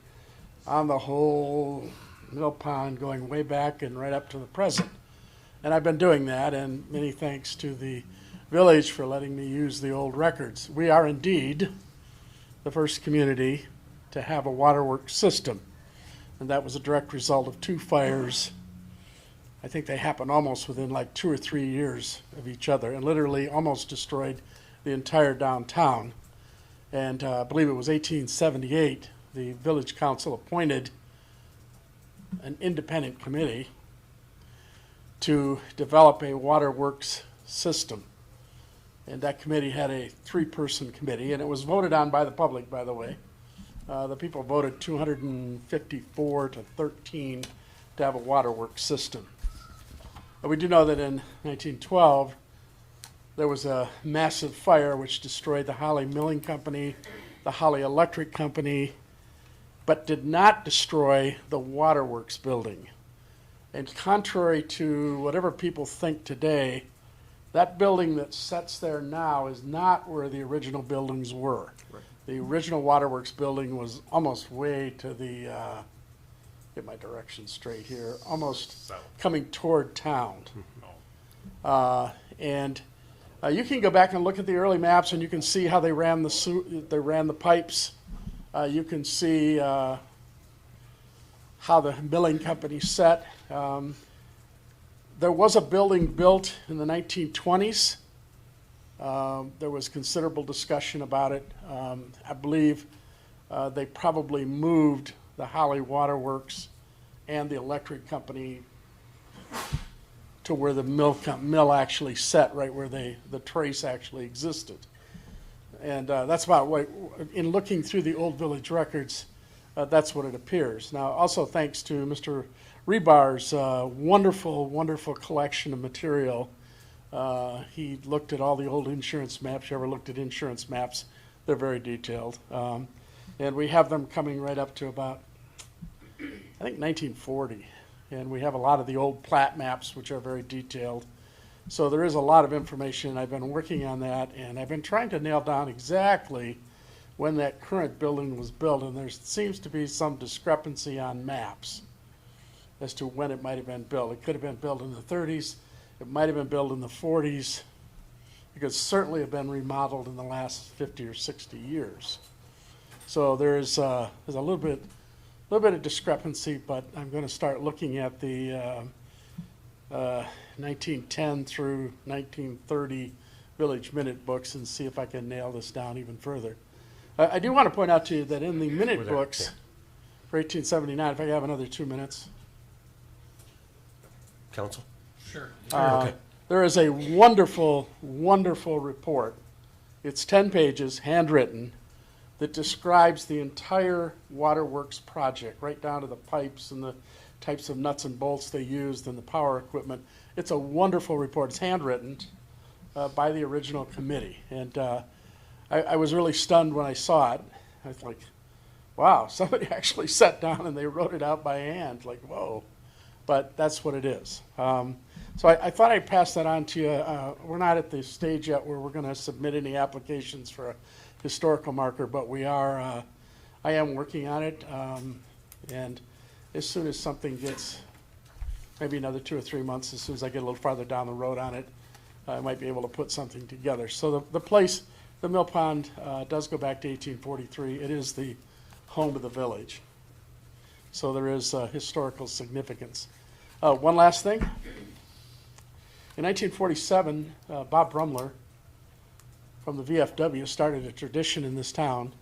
[SPEAKER 6] on the whole mill pond going way back and right up to the present. And I've been doing that, and many thanks to the village for letting me use the old records. We are indeed the first community to have a waterworks system, and that was a direct result of 2 fires. I think they happened almost within like 2 or 3 years of each other, and literally almost destroyed the entire downtown. And I believe it was 1878, the village council appointed an independent committee to develop a waterworks system. And that committee had a 3-person committee, and it was voted on by the public, by the way. The people voted 254 to 13 to have a waterworks system. But we do know that in 1912, there was a massive fire which destroyed the Holly Milling Company, the Holly Electric Company, but did not destroy the waterworks building. And contrary to whatever people think today, that building that sits there now is not where the original buildings were. Right. The original waterworks building was almost way to the, get my direction straight here, almost coming toward town. And you can go back and look at the early maps, and you can see how they ran the pipes. You can see how the milling company set. There was a building built in the 1920s. There was considerable discussion about it. I believe they probably moved the Holly Waterworks and the electric company to where the mill actually set, right where the trace actually existed. And that's about what, in looking through the old village records, that's what it appears. Now, also thanks to Mr. Rebar's wonderful, wonderful collection of material. He looked at all the old insurance maps. If you ever looked at insurance maps, they're very detailed. And we have them coming right up to about, I think, 1940. And we have a lot of the old plat maps, which are very detailed. So there is a lot of information. I've been working on that, and I've been trying to nail down exactly when that current building was built, and there seems to be some discrepancy on maps as to when it might have been built. It could have been built in the 30s. It might have been built in the 40s. It could certainly have been remodeled in the last 50 or 60 years. So there's a little bit of discrepancy, but I'm going to start looking at the 1910 through 1930 village minute books and see if I can nail this down even further. I do want to point out to you that in the minute books for 1879, if I have another 2 minutes.
[SPEAKER 5] Council?
[SPEAKER 2] Sure.
[SPEAKER 5] Okay.
[SPEAKER 6] There is a wonderful, wonderful report. It's 10 pages, handwritten, that describes the entire waterworks project, right down to the pipes and the types of nuts and bolts they used and the power equipment. It's a wonderful report. It's handwritten by the original committee. And I was really stunned when I saw it. I was like, wow, somebody actually sat down and they wrote it out by hand. Like, whoa. But that's what it is. So I thought I'd pass that on to you. We're not at the stage yet where we're going to submit any applications for a historical marker, but we are. I am working on it, and as soon as something gets, maybe another 2 or 3 months, as soon as I get a little farther down the road on it, I might be able to put something together. So the place, the mill pond, does go back to 1843. It is the home of the village. So there is historical significance. One last thing. In 1947, Bob Brumler from the VFW started a tradition in this town,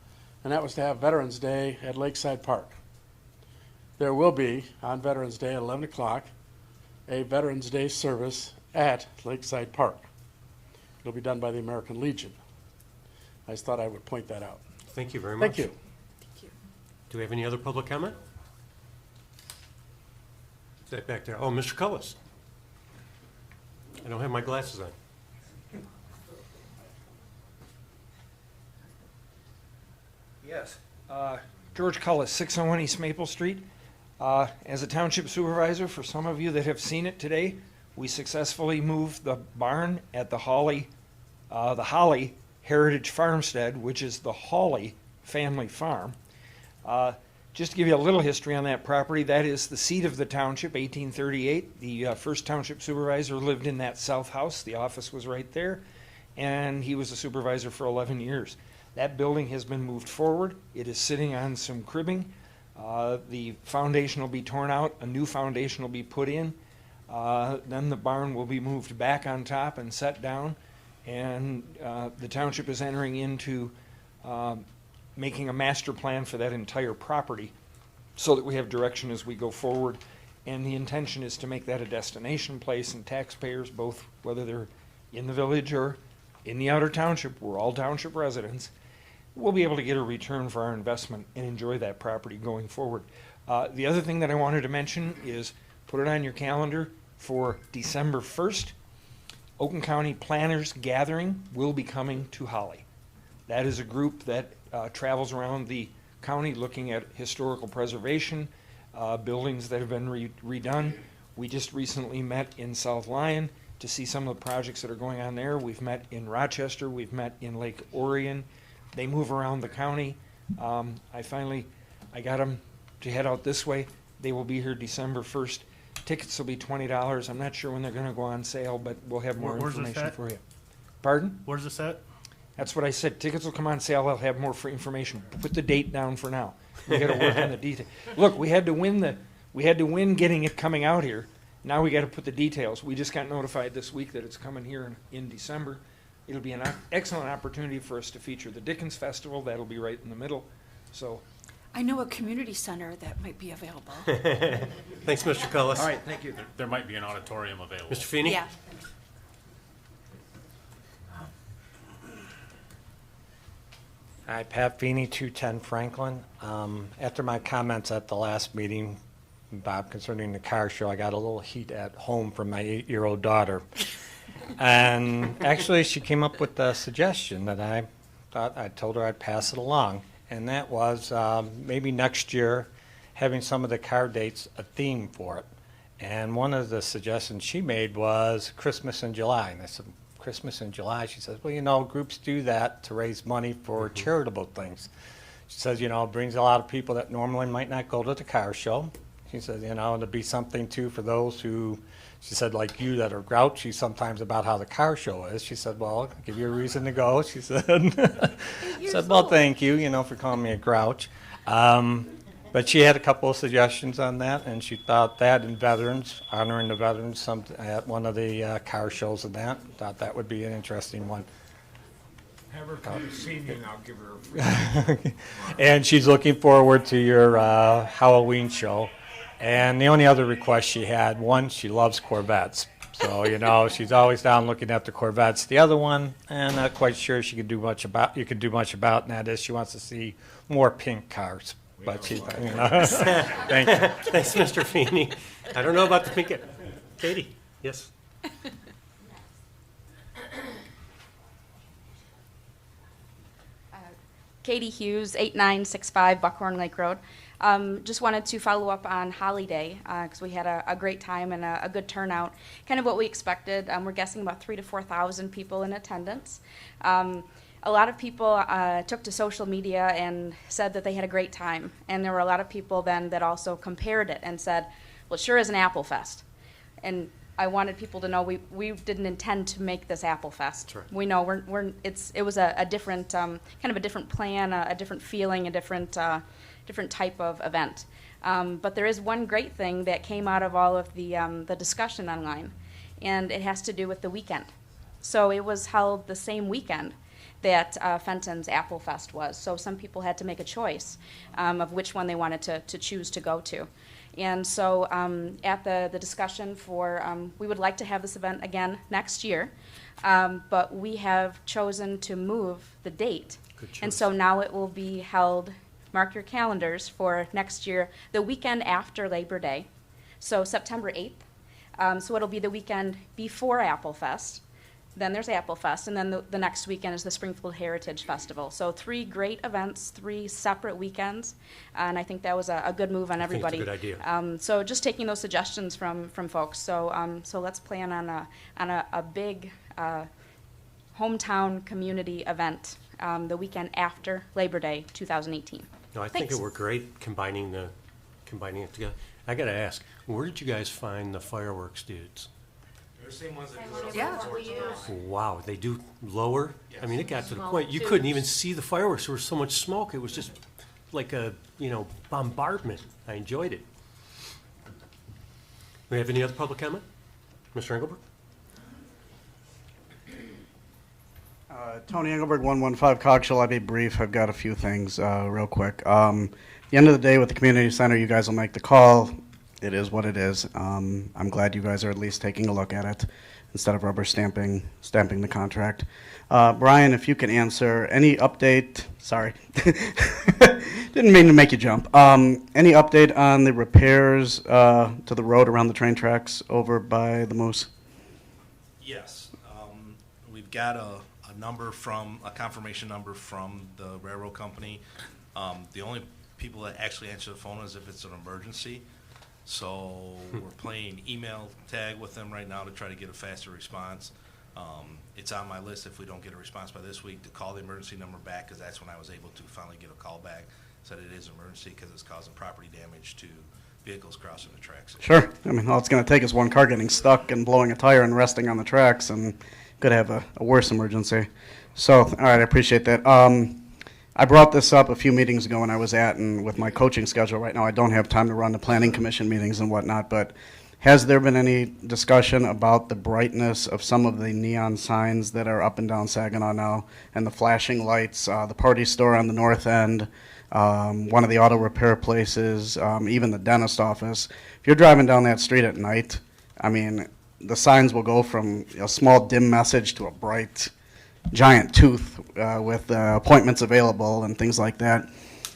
[SPEAKER 6] and that was to have Veterans Day at Lakeside Park. There will be, on Veterans Day at 11 o'clock, a Veterans Day service at Lakeside Park. It'll be done by the American Legion. I just thought I would point that out.
[SPEAKER 5] Thank you very much.
[SPEAKER 6] Thank you.
[SPEAKER 5] Do we have any other public comment? Is that back there? Oh, Mr. Cullis. I don't have my glasses on.
[SPEAKER 20] Yes. George Cullis, 601 East Maple Street. As a township supervisor, for some of you that have seen it today, we successfully moved the barn at the Holly Heritage Farmstead, which is the Hawley family farm. Just to give you a little history on that property, that is the seat of the township, 1838. The first township supervisor lived in that south house. The office was right there, and he was a supervisor for 11 years. That building has been moved forward. It is sitting on some cribbing. The foundation will be torn out, a new foundation will be put in. Then the barn will be moved back on top and set down. And the township is entering into making a master plan for that entire property so that we have direction as we go forward. And the intention is to make that a destination place, and taxpayers, both whether they're in the village or in the outer township, we're all township residents, we'll be able to get a return for our investment and enjoy that property going forward. The other thing that I wanted to mention is put it on your calendar for December 1st. Oakland County Planners Gathering will be coming to Holly. That is a group that travels around the county looking at historical preservation, buildings that have been redone. We just recently met in South Lyon to see some of the projects that are going on there. We've met in Rochester, we've met in Lake Orion. They move around the county. I got them to head out this way. They will be here December 1st. Tickets will be $20. I'm not sure when they're going to go on sale, but we'll have more
[SPEAKER 3] Where's this
[SPEAKER 20] information
[SPEAKER 3] at?
[SPEAKER 20] for you. Pardon?
[SPEAKER 3] Where's this at?
[SPEAKER 20] That's what I said. Tickets will come on sale. I'll have more information. Put the date down for now. We got to work on the detail. Look, we had to win getting it coming out here. Now we got to put the details. We just got notified this week that it's coming here in December. It'll be an excellent opportunity for us to feature the Dickens Festival. That'll be right in the middle. So,
[SPEAKER 7] I know a community center that might be available.
[SPEAKER 5] Thanks, Mr. Cullis.
[SPEAKER 20] all right, thank you.
[SPEAKER 16] There might be an auditorium available.
[SPEAKER 5] Mr. Feeney?
[SPEAKER 7] Yeah.
[SPEAKER 21] Hi, Pat Feeney, 210 Franklin. After my comments at the last meeting, Bob, concerning the car show, I got a little heat at home from my 8-year-old daughter. And actually, she came up with a suggestion that I told her I'd pass it along. And that was maybe next year, having some of the car dates a theme for it. And one of the suggestions she made was Christmas in July. And I said, Christmas in July? She says, well, you know, groups do that to raise money for charitable things. She says, you know, it brings a lot of people that normally might not go to the car show. She says, you know, to be something too for those who, she said, like you that are grouchy sometimes about how the car show is. She said, well, I'll give you a reason to go. She said, said, well, thank you, you know, for calling me a grouch. But she had a couple of suggestions on that, and she thought that and veterans, honoring the veterans at one of the car shows and that, thought that would be an interesting one.
[SPEAKER 15] Have her come see me and I'll give her a free.
[SPEAKER 21] And she's looking forward to your Halloween show. And the only other request she had, one, she loves Corvettes. So, you know, she's always down looking at the Corvettes. The other one, I'm not quite sure you could do much about, and that is she wants to see more pink cars. But she, you know, thank you.
[SPEAKER 5] Thanks, Mr. Feeney. I don't know about the pink. Katie, yes.
[SPEAKER 22] Katie Hughes, 8965 Buckhorn Lake Road. Just wanted to follow up on Holly Day because we had a great time and a good turnout. Kind of what we expected. We're guessing about 3,000 to 4,000 people in attendance. A lot of people took to social media and said that they had a great time. And there were a lot of people then that also compared it and said, well, it sure is an Apple Fest. And I wanted people to know we didn't intend to make this Apple Fest.
[SPEAKER 5] Right.
[SPEAKER 22] We know it was a different kind of a different plan, a different feeling, a different type of event. But there is one great thing that came out of all of the discussion online, and it has to do with the weekend. So it was held the same weekend that Fenton's Apple Fest was. So some people had to make a choice of which one they wanted to choose to go to. And so at the discussion we would like to have this event again next year, but we have chosen to move the date. And so now it will be held, mark your calendars for next year, the weekend after Labor Day, so September 8th. So it'll be the weekend before Apple Fest. Then there's Apple Fest, and then the next weekend is the Springfield Heritage Festival. So 3 great events, 3 separate weekends, and I think that was a good move on
[SPEAKER 5] I think it's a
[SPEAKER 22] everybody.
[SPEAKER 5] good idea.
[SPEAKER 22] So just taking those suggestions from folks. So so let's plan on a big hometown community event the weekend after Labor Day 2018.
[SPEAKER 5] No, I think
[SPEAKER 22] Thanks.
[SPEAKER 5] it worked great combining it together. I gotta ask, where did you guys find the fireworks dudes?
[SPEAKER 1] They're the same ones that do it.
[SPEAKER 7] Yeah.
[SPEAKER 5] Wow, they do lower? I mean, it got to the
[SPEAKER 8] Small
[SPEAKER 5] point, you
[SPEAKER 8] tubes.
[SPEAKER 5] couldn't even see the fireworks. There was so much smoke. It was just like a, bombardment. I enjoyed it. We have any other public comment? Mr. Engelberg?
[SPEAKER 12] Tony Engelberg, 115 Coggeshall. I'll be brief. I've got a few things real quick. At the end of the day, with the community center, you guys will make the call. It is what it is. I'm glad you guys are at least taking a look at it instead of rubber stamping the contract. Brian, if you can answer any update. Sorry, didn't mean to make you jump. Any update on the repairs to the road around the train tracks over by the Moose?
[SPEAKER 1] Yes, we've got a confirmation number from the railroad company. The only people that actually answer the phone is if it's an emergency. So we're playing email tag with them right now to try to get a faster response. It's on my list if we don't get a response by this week to call the emergency number back, because that's when I was able to finally get a call back. Said it is an emergency because it's causing property damage to vehicles crossing the tracks.
[SPEAKER 12] Sure. I mean, all it's going to take is one car getting stuck and blowing a tire and resting on the tracks, and could have a worse emergency. So, all right, I appreciate that. I brought this up a few meetings ago when I was and with my coaching schedule right now, I don't have time to run the planning commission meetings and whatnot, but has there been any discussion about the brightness of some of the neon signs that are up and down Saginaw now, and the flashing lights, the party store on the north end, one of the auto repair places, even the dentist office? If you're driving down that street at night, I mean, the signs will go from a small dim message to a bright giant tooth with appointments available and things like that.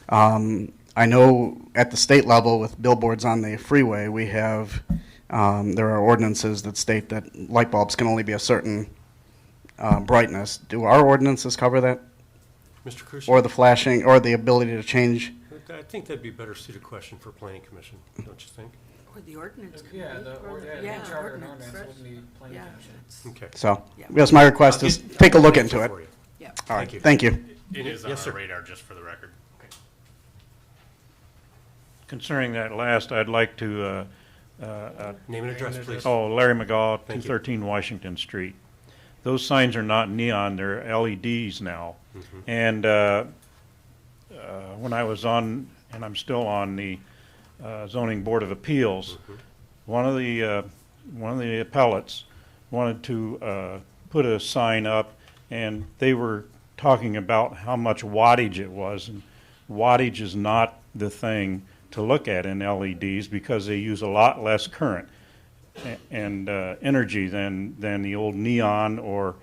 [SPEAKER 12] I know at the state level with billboards on the freeway, we have, there are ordinances that state that light bulbs can only be a certain brightness. Do our ordinances cover that?
[SPEAKER 5] Mr. Crusoe?
[SPEAKER 12] Or the flashing, or the ability to change?
[SPEAKER 5] I think that'd be a better suited question for planning commission, don't you think?
[SPEAKER 7] Or the ordinance committee.
[SPEAKER 2] Yeah, the
[SPEAKER 7] Yeah,
[SPEAKER 2] charter and
[SPEAKER 7] ordinance.
[SPEAKER 2] ordinance would need planning
[SPEAKER 7] Yeah.
[SPEAKER 2] commission.
[SPEAKER 5] Okay.
[SPEAKER 12] So,
[SPEAKER 7] Yeah.
[SPEAKER 12] yes, my request is take a look into it.
[SPEAKER 5] For you.
[SPEAKER 7] Yeah.
[SPEAKER 12] All right,
[SPEAKER 5] Thank you.
[SPEAKER 12] thank you.
[SPEAKER 16] It is on
[SPEAKER 5] Yes,
[SPEAKER 16] our
[SPEAKER 5] sir.
[SPEAKER 16] radar, just for the record.
[SPEAKER 14] Concerning that last, I'd like to,
[SPEAKER 5] Name and address, please.
[SPEAKER 14] Larry McGaw,
[SPEAKER 5] Thank you.
[SPEAKER 14] 213 Washington Street. Those signs are not neon, they're LEDs now. And when I was on, and I'm still on the zoning board of appeals, one of the appellates wanted to put a sign up, and they were talking about how much wattage it was. And wattage is not the thing to look at in LEDs because they use a lot less current and energy than the old neon or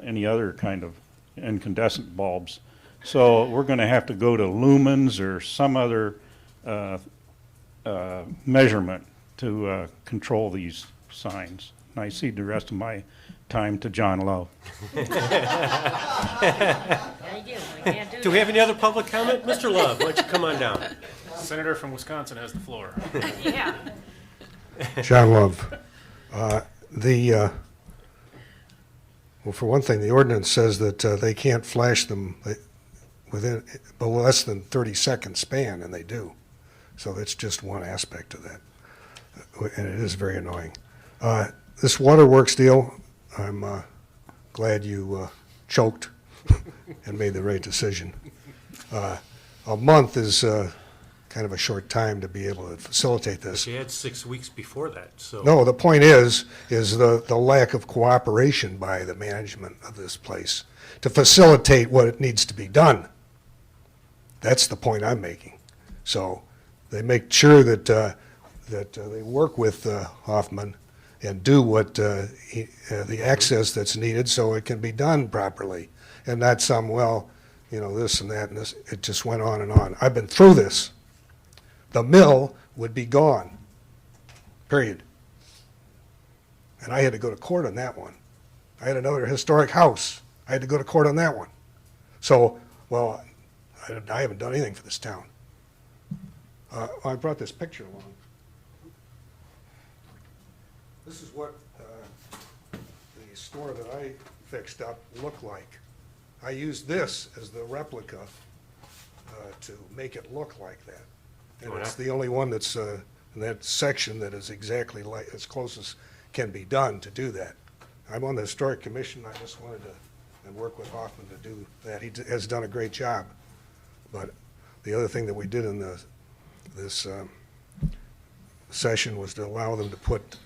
[SPEAKER 14] any other kind of incandescent bulbs. So we're going to have to go to lumens or some other measurement to control these signs. And I cede the rest of my time to John Lowe.
[SPEAKER 5] Do we have any other public comment? Mr. Love, why don't you come on down?
[SPEAKER 16] Senator from Wisconsin has the floor.
[SPEAKER 8] Yeah.
[SPEAKER 11] John Love. Well, for one thing, the ordinance says that they can't flash them within less than 30-second span, and they do. So that's just one aspect of that, and it is very annoying. This waterworks deal, I'm glad you choked and made the right decision. A month is kind of a short time to be able to facilitate this.
[SPEAKER 5] But you had 6 weeks before that, so.
[SPEAKER 11] No, the point is the lack of cooperation by the management of this place to facilitate what it needs to be done. That's the point I'm making. So they make sure that they work with Hoffman and do what the access that's needed so it can be done properly, and not some, well, this and that and this. It just went on and on. I've been through this. The mill would be gone, period. and I had to go to court on that one. I had another historic house. I had to go to court on that one. So, well, I haven't done anything for this town. I brought this picture along. This is what the store that I fixed up looked like. I used this as the replica to make it look like that. And it's the only one that's in that section that is exactly like, as close as can be done to do that. I'm on the Historic Commission. I just wanted to and work with Hoffman to do that. He has done a great job. But the other thing that we did in this session was to allow them to put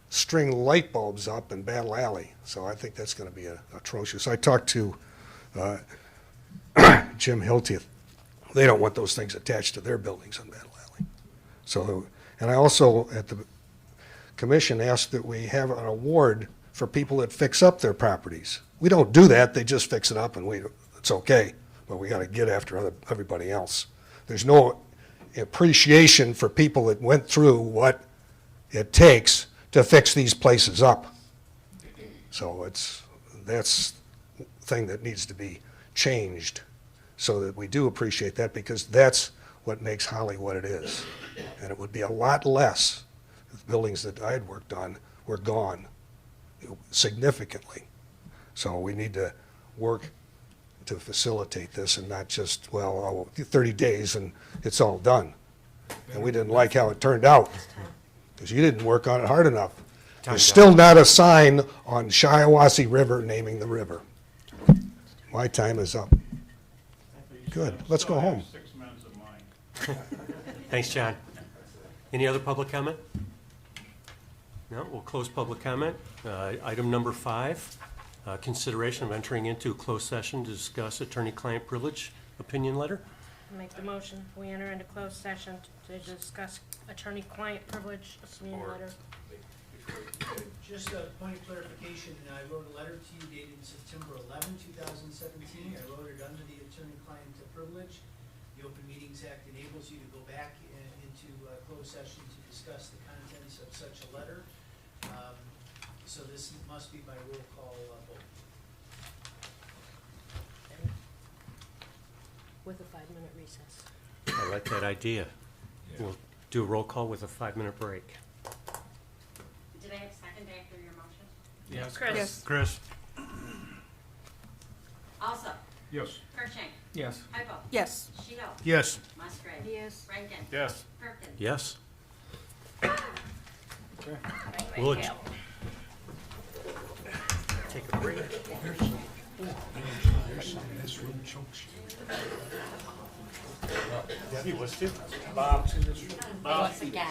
[SPEAKER 11] string light bulbs up in Battle Alley. So I think that's going to be atrocious. I talked to Jim Hilty. They don't want those things attached to their buildings on Battle Alley. So, and I also, at the commission, asked that we have an award for people that fix up their properties. We don't do that. They just fix it up and it's okay. But we got to get after everybody else. There's no appreciation for people that went through what it takes to fix these places up. So that's the thing that needs to be changed so that we do appreciate that, because that's what makes Holly what it is. And it would be a lot less if the buildings that I had worked on were gone significantly. So we need to work to facilitate this and not just, 30 days and it's all done. And we didn't like how it turned out because you didn't work on it hard enough. There's still not a sign on Shiawassee River naming the river. My time is up. Good. Let's go home.
[SPEAKER 5] Thanks, John. Any other public comment? No, we'll close public comment. Item number 5, consideration of entering into a closed session to discuss attorney-client privilege opinion letter.
[SPEAKER 8] Make the motion. We enter into closed session to discuss attorney-client privilege opinion letter.
[SPEAKER 18] Just a point of clarification, I wrote a letter to you dated September 11, 2017. I wrote it under the attorney-client privilege. The Open Meetings Act enables you to go back into closed session to discuss the contents of such a letter. So this must be by roll call vote.
[SPEAKER 8] With a 5-minute recess.
[SPEAKER 5] I like that idea. We'll do a roll call with a 5-minute break.
[SPEAKER 4] Did I have a second after your motion?
[SPEAKER 8] Yes. Chris.
[SPEAKER 6] Yes.
[SPEAKER 3] Chris?
[SPEAKER 4] Also,
[SPEAKER 3] Yes.
[SPEAKER 4] Kirschenk,
[SPEAKER 2] Yes.
[SPEAKER 4] Hypo,
[SPEAKER 7] Yes.
[SPEAKER 4] Shido,
[SPEAKER 3] Yes.
[SPEAKER 4] Musgrave,
[SPEAKER 8] Yes.
[SPEAKER 4] Rankin,
[SPEAKER 3] Yes.
[SPEAKER 4] Perkins.
[SPEAKER 5] Yes?
[SPEAKER 2] Okay.
[SPEAKER 5] We'll take a break.
[SPEAKER 3] Debbie was too.
[SPEAKER 4] Once again.